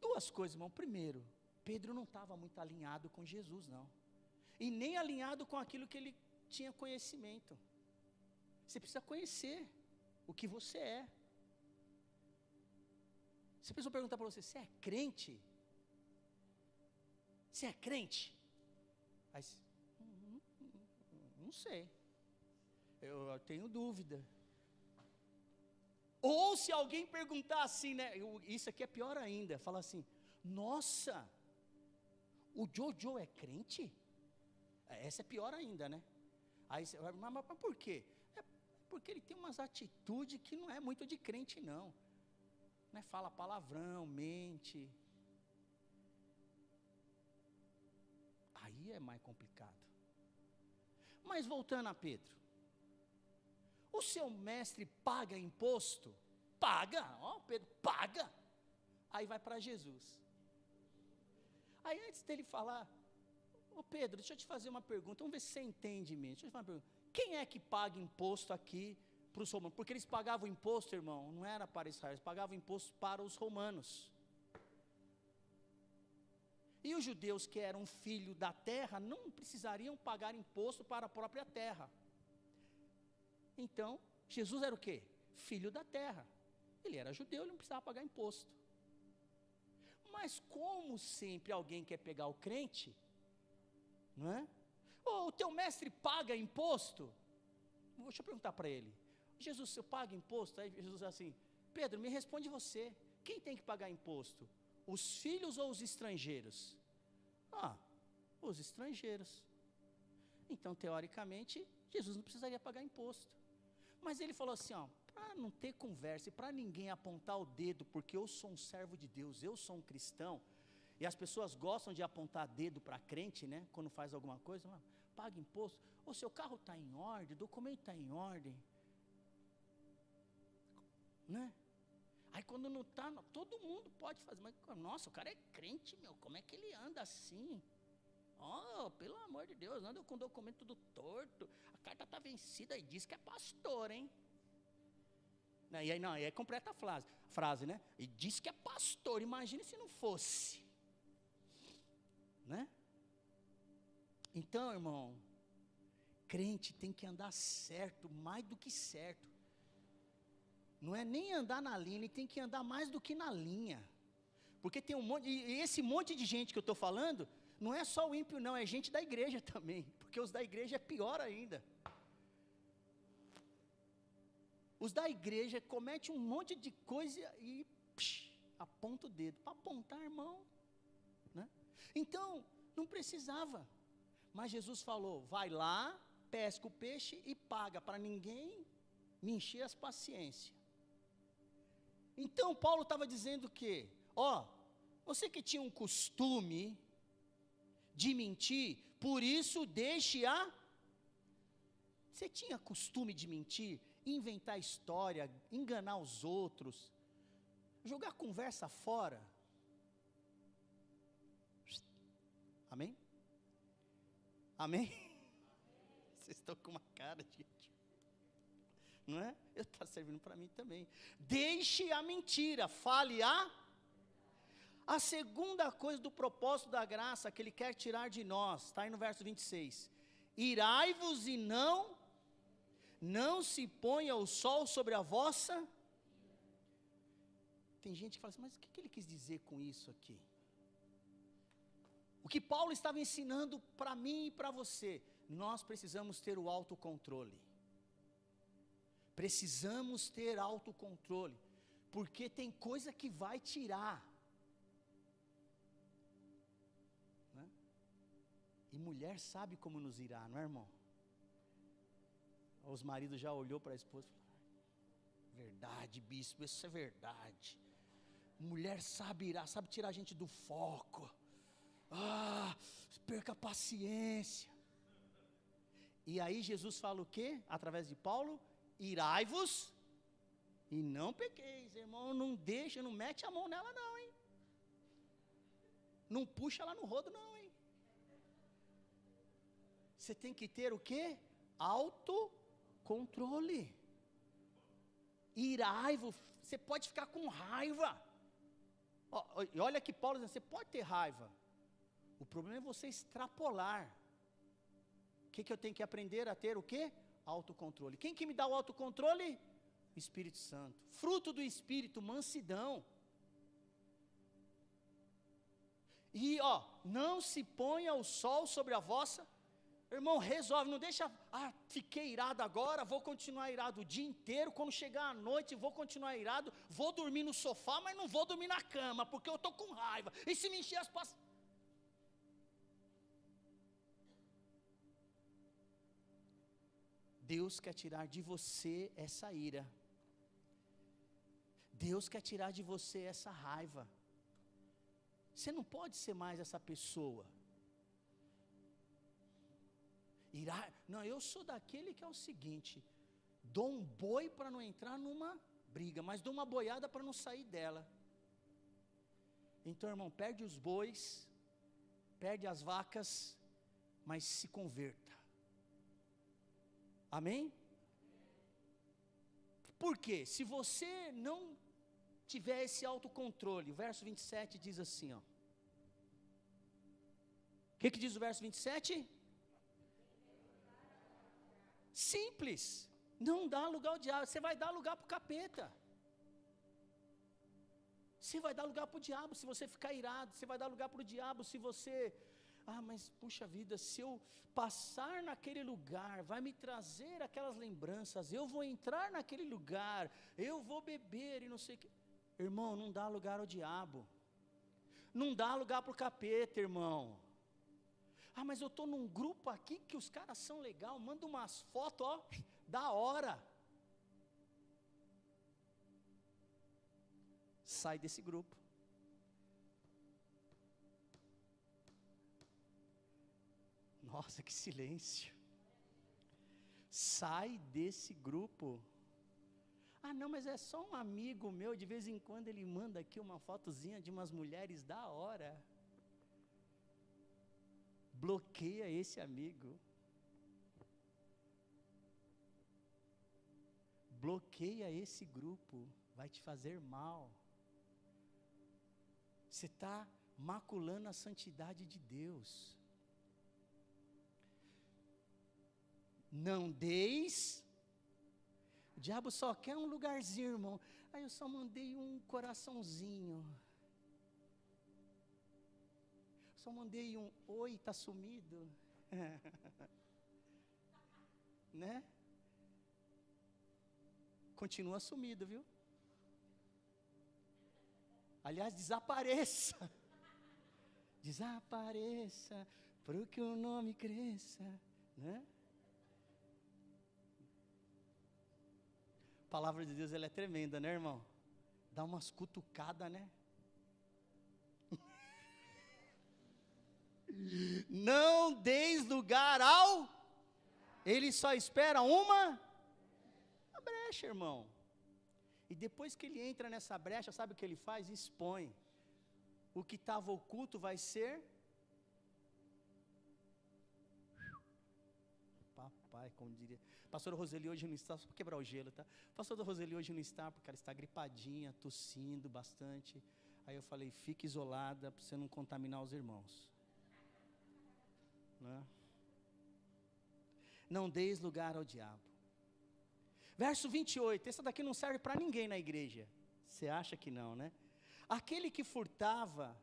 Duas coisas, irmão. Primeiro, Pedro não estava muito alinhado com Jesus, não. E nem alinhado com aquilo que ele tinha conhecimento. Você precisa conhecer o que você é. Se a pessoa perguntar para você, você é crente? Você é crente? Aí, não sei, eu tenho dúvida. Ou se alguém perguntar assim, né, isso aqui é pior ainda, fala assim, nossa, o Jojo é crente? Essa é pior ainda, né? Aí você vai, mas por quê? É porque ele tem umas atitudes que não é muito de crente não, né? Fala palavrão, mente. Aí é mais complicado. Mas voltando a Pedro, o seu mestre paga imposto? paga, ó, Pedro, paga. Aí vai para Jesus. Aí antes dele falar, ô Pedro, deixa eu te fazer uma pergunta, vamos ver se você entende mesmo. Deixa eu te fazer uma pergunta. Quem é que paga imposto aqui para os romanos? Porque eles pagavam imposto, irmão, não era para Israel, eles pagavam imposto para os romanos. E os judeus que eram filhos da terra não precisariam pagar imposto para a própria terra. Então, Jesus era o quê? Filho da terra. Ele era judeu, ele não precisava pagar imposto. Mas como sempre alguém quer pegar o crente, não é? O teu mestre paga imposto? Deixa eu perguntar para ele. Jesus, você paga imposto? Aí Jesus diz assim, Pedro, me responde você. Quem tem que pagar imposto? Os filhos ou os estrangeiros? Os estrangeiros. Então, teoricamente, Jesus não precisaria pagar imposto. Mas ele falou assim, para não ter conversa e para ninguém apontar o dedo, porque eu sou um servo de Deus, eu sou um cristão, e as pessoas gostam de apontar dedo para crente, né? Quando faz alguma coisa, paga imposto. O seu carro está em ordem, o documento está em ordem, né? Aí quando não está, todo mundo pode fazer, mas nossa, o cara é crente, meu, como é que ele anda assim? Pelo amor de Deus, anda com o documento tudo torto, a carta está vencida e diz que é pastor, hein? E aí completa a frase, né? E diz que é pastor, imagine se não fosse, né? Então, irmão, crente tem que andar certo, mais do que certo. Não é nem andar na linha, ele tem que andar mais do que na linha. Porque tem um monte, e esse monte de gente que eu estou falando, não é só o ímpio não, é gente da igreja também. Porque os da igreja é pior ainda. Os da igreja cometem um monte de coisa e aponta o dedo. Para apontar, irmão, né? Então, não precisava. Mas Jesus falou, vai lá, pesca o peixe e paga, para ninguém me encher as paciências. Então, Paulo estava dizendo que, você que tinha um costume de mentir, por isso Você tinha costume de mentir, inventar história, enganar os outros, jogar conversa fora. Amém? Amém? Vocês estão com uma cara, gente. Não é? Está servindo para mim também. Deixe a mentira, fale a segunda coisa do propósito da graça que Ele quer tirar de nós, está aí no verso 26. Irai-vos e não se ponha o sol sobre a vossa. Tem gente que fala assim, mas o que ele quis dizer com isso aqui? O que Paulo estava ensinando para mim e para você, nós precisamos ter o autocontrole. Precisamos ter autocontrole, porque tem coisa que vai tirar, né? E mulher sabe como nos irá, não é, irmão? Os maridos já olhou para a esposa e falou, verdade, bispo, isso é verdade. Mulher sabe irá, sabe tirar a gente do foco. Perca a paciência. E aí Jesus fala o quê? Através de Paulo, irai-vos e não pequeis, irmão, não deixa, não mete a mão nela não, hein? Não puxa ela no rodo não, hein? Você tem que ter o quê? Autocontrole. Irai-vos, você pode ficar com raiva. E olha que Paulo diz, você pode ter raiva. O problema é você extrapolar. O que eu tenho que aprender a ter o quê? Autocontrole. Quem que me dá o autocontrole? O Espírito Santo. Fruto do Espírito, mansidão. E não se ponha o sol sobre a vossa. Irmão, resolve, não deixa, fiquei irado agora, vou continuar irado o dia inteiro, quando chegar a noite vou continuar irado, vou dormir no sofá, mas não vou dormir na cama, porque eu estou com raiva, e se me encher as paciências. Deus quer tirar de você essa ira, Deus quer tirar de você essa raiva, você não pode ser mais essa pessoa. Não, eu sou daquele que é o seguinte, dou um boi para não entrar numa briga, mas dou uma boiada para não sair dela. Então, irmão, perde os bois, perde as vacas, mas se converta. Amém? Por quê? Se você não tiver esse autocontrole, o verso 27 diz assim, ó. O que diz o verso 27? Simples. Não dá lugar ao diabo. Você vai dar lugar para o capeta. Você vai dar lugar para o diabo se você ficar irado. Você vai dar lugar para o diabo se você... mas puxa vida, se eu passar naquele lugar, vai me trazer aquelas lembranças. Eu vou entrar naquele lugar. Eu vou beber e não sei o que. Irmão, não dá lugar ao diabo. Não dá lugar para o capeta, irmão. Mas eu estou num grupo aqui que os caras são legal, manda umas fotos, ó, da hora. Sai desse grupo. Nossa, que silêncio. Sai desse grupo. Não, mas é só um amigo meu, de vez em quando ele manda aqui uma fotozinha de umas mulheres da hora. Bloqueia esse amigo. Bloqueia esse grupo. Vai te fazer mal. Você está maculando a santidade de Deus. Não deis. O diabo só quer um lugarzinho, irmão. Eu só mandei um coraçãozinho. Só mandei um oi, tá sumido. Né? Continua sumido, viu? Aliás, desapareça. Desapareça, para que o nome cresça, né? A palavra de Deus, ela é tremenda, né, irmão? Dá umas cutucadas, né? Não deis lugar ao... Ele só espera uma brecha, irmão. E depois que ele entra nessa brecha, sabe o que ele faz? Expõe. O que estava oculto vai ser... Papai, como diria... Pastora Roseli hoje não está, só para quebrar o gelo, tá? Pastora Roseli hoje não está, porque ela está gripadinha, tossindo bastante. Aí eu falei, fique isolada, para você não contaminar os irmãos. Não deis lugar ao diabo. Verso 28, essa daqui não serve para ninguém na igreja. Você acha que não, né? Aquele que furtava,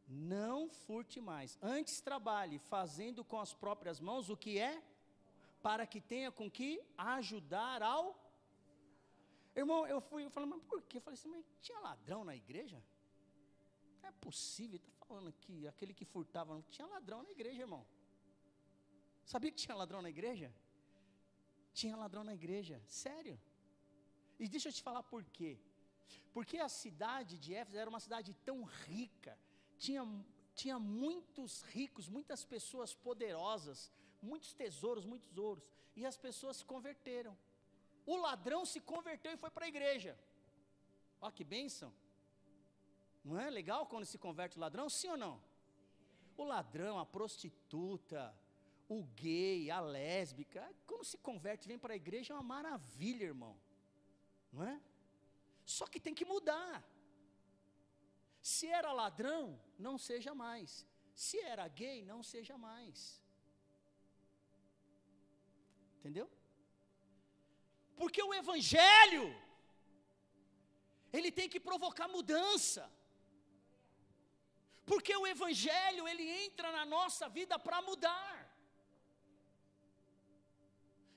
não furte mais. Antes trabalhe, fazendo com as próprias mãos o que é, para que tenha com que ajudar ao... Irmão, eu falei, mas por quê? Eu falei assim, mas tinha ladrão na igreja? Não é possível, está falando aqui, aquele que furtava, não tinha ladrão na igreja, irmão. Sabia que tinha ladrão na igreja? Tinha ladrão na igreja, sério. E deixa eu te falar por quê. Porque a cidade de Éfeso era uma cidade tão rica, tinha muitos ricos, muitas pessoas poderosas, muitos tesouros, muitos ouros, e as pessoas se converteram. O ladrão se converteu e foi para a igreja. Olha que bênção. Não é legal quando se converte o ladrão, sim ou não? O ladrão, a prostituta, o gay, a lésbica, quando se converte, vem para a igreja, é uma maravilha, irmão. Não é? Só que tem que mudar. Se era ladrão, não seja mais. Se era gay, não seja mais. Entendeu? Porque o evangelho, ele tem que provocar mudança. Porque o evangelho, ele entra na nossa vida para mudar.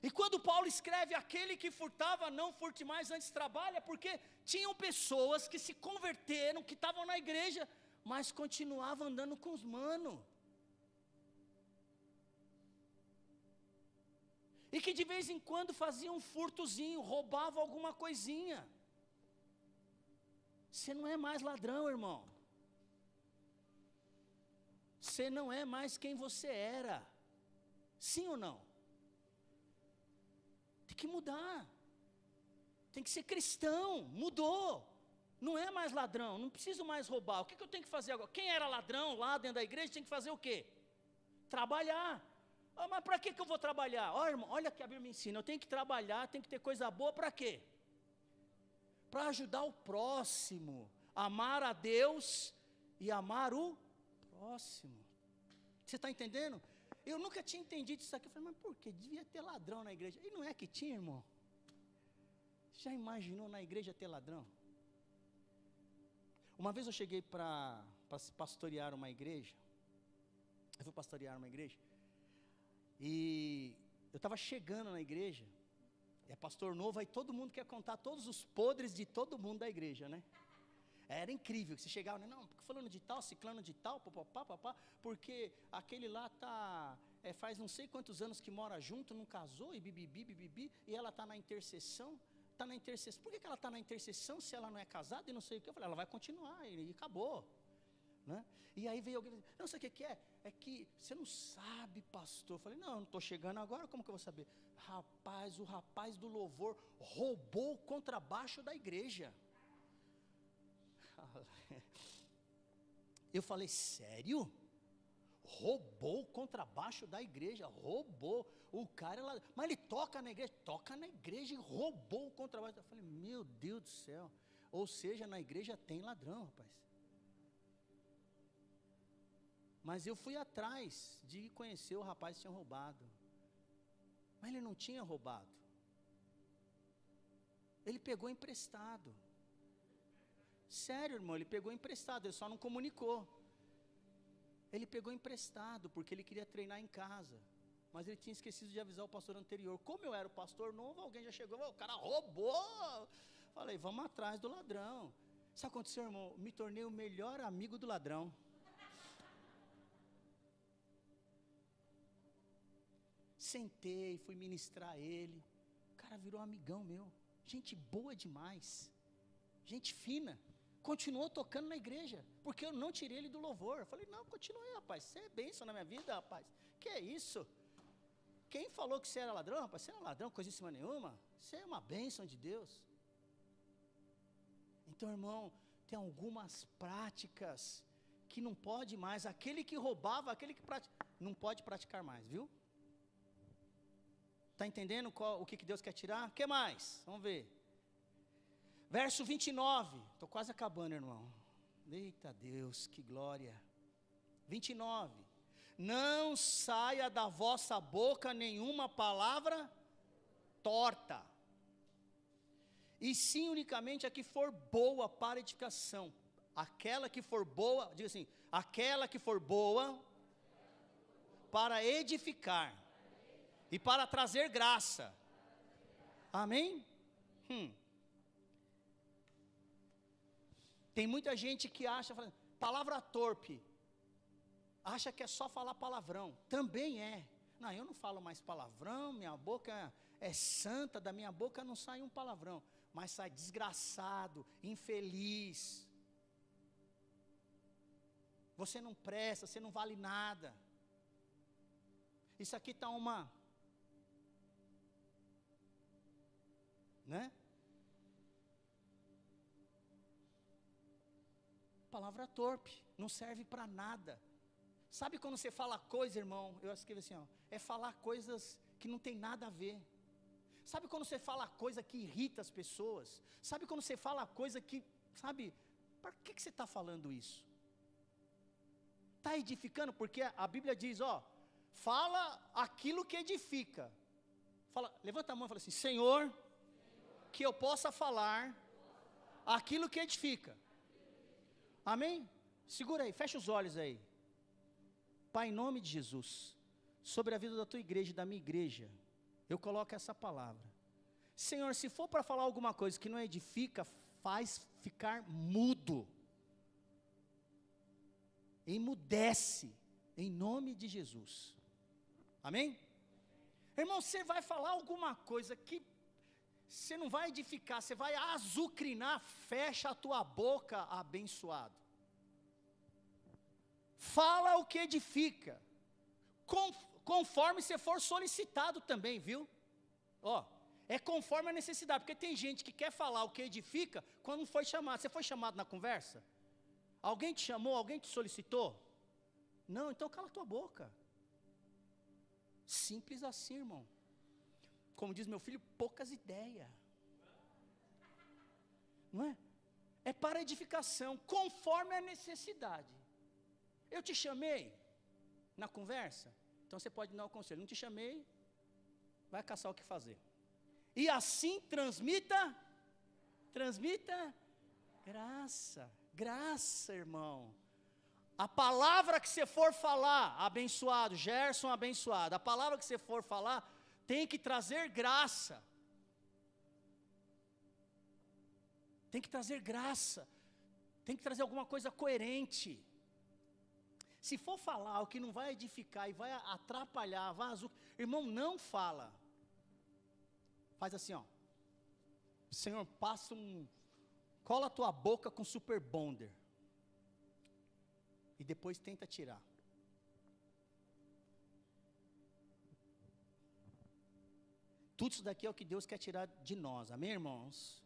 E quando Paulo escreve, aquele que furtava, não furte mais, antes trabalha, porque tinham pessoas que se converteram, que estavam na igreja, mas continuavam andando com os manos. E que de vez em quando faziam um furtozinho, roubavam alguma coisinha. Você não é mais ladrão, irmão. Você não é mais quem você era. Sim ou não? Tem que mudar. Tem que ser cristão, mudou. Não é mais ladrão, não preciso mais roubar. O que eu tenho que fazer agora? Quem era ladrão lá dentro da igreja tem que fazer o quê? Trabalhar. Mas para que eu vou trabalhar? Irmão, olha que a Bíblia me ensina, eu tenho que trabalhar, tenho que ter coisa boa, para quê? Para ajudar o próximo, amar a Deus e amar o próximo. Você está entendendo? Eu nunca tinha entendido isso aqui. Eu falei, mas por quê? Devia ter ladrão na igreja. E não é que tinha, irmão? Já imaginou na igreja ter ladrão? Uma vez eu cheguei para pastorear uma igreja. Eu fui pastorear uma igreja. E eu estava chegando na igreja. É pastor novo, aí todo mundo quer contar todos os podres de todo mundo da igreja, né? Era incrível, que você chegava, não, porque fulano de tal, ciclano de tal, papapá, porque aquele lá faz não sei quantos anos que mora junto, não casou, e bibibi, e ela está na intercessão, por que ela está na intercessão se ela não é casada e não sei o que? Eu falei, ela vai continuar, e acabou, né? E aí veio alguém, não sei o que é que você não sabe, pastor. Eu falei, não estou chegando agora, como que eu vou saber? Rapaz, o rapaz do louvor roubou o contrabaixo da igreja. Eu falei, sério? Roubou o contrabaixo da igreja, roubou. O cara lá, mas ele toca na igreja e roubou o contrabaixo. Eu falei, meu Deus do céu. Ou seja, na igreja tem ladrão, rapaz. Mas eu fui atrás de conhecer o rapaz que tinha roubado. Mas ele não tinha roubado. Ele pegou emprestado. Sério, irmão, ele pegou emprestado, ele só não comunicou. Ele pegou emprestado, porque ele queria treinar em casa. Mas ele tinha esquecido de avisar o pastor anterior. Como eu era o pastor novo, alguém já chegou, o cara roubou. Falei, vamos atrás do ladrão. Sabe o que aconteceu, irmão? Me tornei o melhor amigo do ladrão. Sentei, fui ministrar ele. O cara virou amigão meu. Gente boa demais. Gente fina. Continuou tocando na igreja, porque eu não tirei ele do louvor. Eu falei, não, continue, rapaz, você é bênção na minha vida, rapaz. Que é isso? Quem falou que você era ladrão, rapaz? Você não é ladrão, coisíssima nenhuma. Você é uma bênção de Deus. Então, irmão, tem algumas práticas que não pode mais. Aquele que roubava, aquele que não pode praticar mais, viu? Está entendendo o que Deus quer tirar? O que mais? Vamos ver. Verso 29, estou quase acabando, irmão. Eita Deus, que glória. 29. Não saia da vossa boca nenhuma palavra torta, e sim unicamente a que for boa para edificação. Aquela que for boa, diga assim, aquela que for boa para edificar e para trazer graça. Amém? Tem muita gente que acha, palavra torpe, acha que é só falar palavrão. Também é. Não, eu não falo mais palavrão, minha boca é santa, da minha boca não sai um palavrão. Mas sai desgraçado, infeliz. Você não presta, você não vale nada. Isso aqui está né? Palavra torpe, não serve para nada. Sabe quando você fala coisa, irmão? Eu escrevo assim, é falar coisas que não tem nada a ver. Sabe quando você fala coisa que irrita as pessoas? Sabe quando você fala coisa que, sabe, para que você está falando isso? Está edificando? Porque a Bíblia diz, fala aquilo que edifica. Levanta a mão e fala assim, Senhor, que eu possa falar aquilo que edifica. Amém? Segura aí, fecha os olhos aí. Pai, em nome de Jesus, sobre a vida da tua igreja e da minha igreja, eu coloco essa palavra. Senhor, se for para falar alguma coisa que não edifica, faz ficar mudo. Emudece, em nome de Jesus. Amém? Irmão, você vai falar alguma coisa que você não vai edificar, você vai azucrinar, fecha a tua boca, abençoado. Fala o que edifica, conforme você for solicitado também, viu? É conforme a necessidade, porque tem gente que quer falar o que edifica quando não foi chamado. Você foi chamado na conversa? Alguém te chamou? Alguém te solicitou? Não, então cala tua boca. Simples assim, irmão. Como diz meu filho, poucas ideias. Não é? É para edificação, conforme a necessidade. Eu te chamei na conversa, então você pode dar o conselho. Não te chamei, vai caçar o que fazer. E assim transmita graça, irmão. A palavra que você for falar, abençoado, Gerson abençoado, a palavra que você for falar, tem que trazer graça. Tem que trazer graça. Tem que trazer alguma coisa coerente. Se for falar o que não vai edificar e vai atrapalhar, irmão, não fala. Faz assim, ó. Senhor, cola a tua boca com super bonder. E depois tenta tirar. Tudo isso daqui é o que Deus quer tirar de nós, amém, irmãos?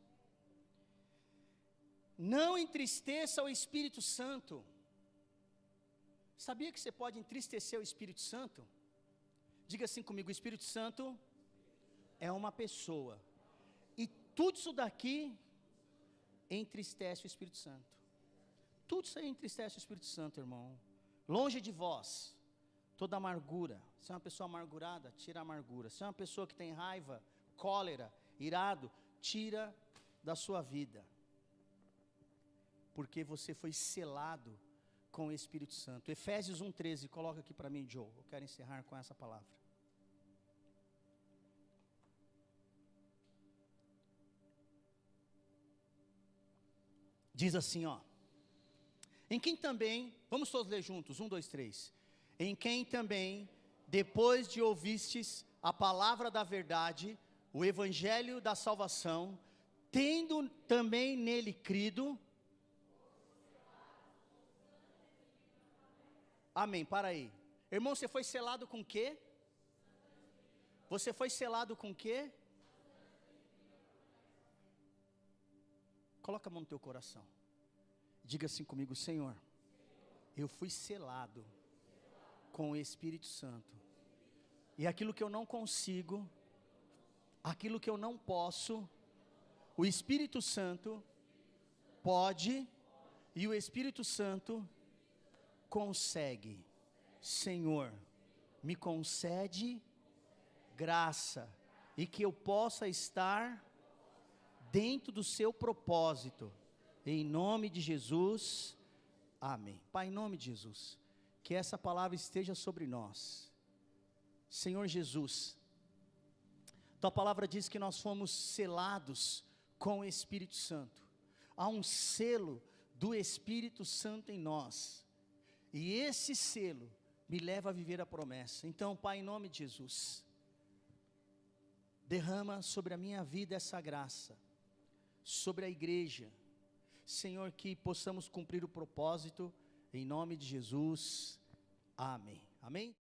Não entristeça o Espírito Santo. Sabia que você pode entristecer o Espírito Santo? Diga assim comigo, o Espírito Santo é uma pessoa. E tudo isso daqui entristece o Espírito Santo. Tudo isso aí entristece o Espírito Santo, irmão. Longe de vós, toda amargura. Se é uma pessoa amargurada, tira a amargura. Se é uma pessoa que tem raiva, cólera, irado, tira da sua vida. Porque você foi selado com o Espírito Santo. Efésios 1:13, coloca aqui para mim, Joe. Eu quero encerrar com essa palavra. Diz assim, ó. Em quem também, vamos todos ler juntos, 1, 2, 3. Em quem também, depois de ouvistes a palavra da verdade, o evangelho da salvação, tendo também nele crido. Amém, para aí. Irmão, você foi selado com o quê? Você foi selado com o quê? Coloca a mão no teu coração. Diga assim comigo, Senhor, eu fui selado com o Espírito Santo. E aquilo que eu não consigo, aquilo que eu não posso, o Espírito Santo pode, e o Espírito Santo consegue. Senhor, me concede graça, e que eu possa estar dentro do seu propósito. Em nome de Jesus, amém. Pai, em nome de Jesus, que essa palavra esteja sobre nós. Senhor Jesus, tua palavra diz que nós fomos selados com o Espírito Santo. Há um selo do Espírito Santo em nós. E esse selo me leva a viver a promessa. Então, Pai, em nome de Jesus, derrama sobre a minha vida essa graça, sobre a igreja. Senhor, que possamos cumprir o propósito, em nome de Jesus, amém. Amém?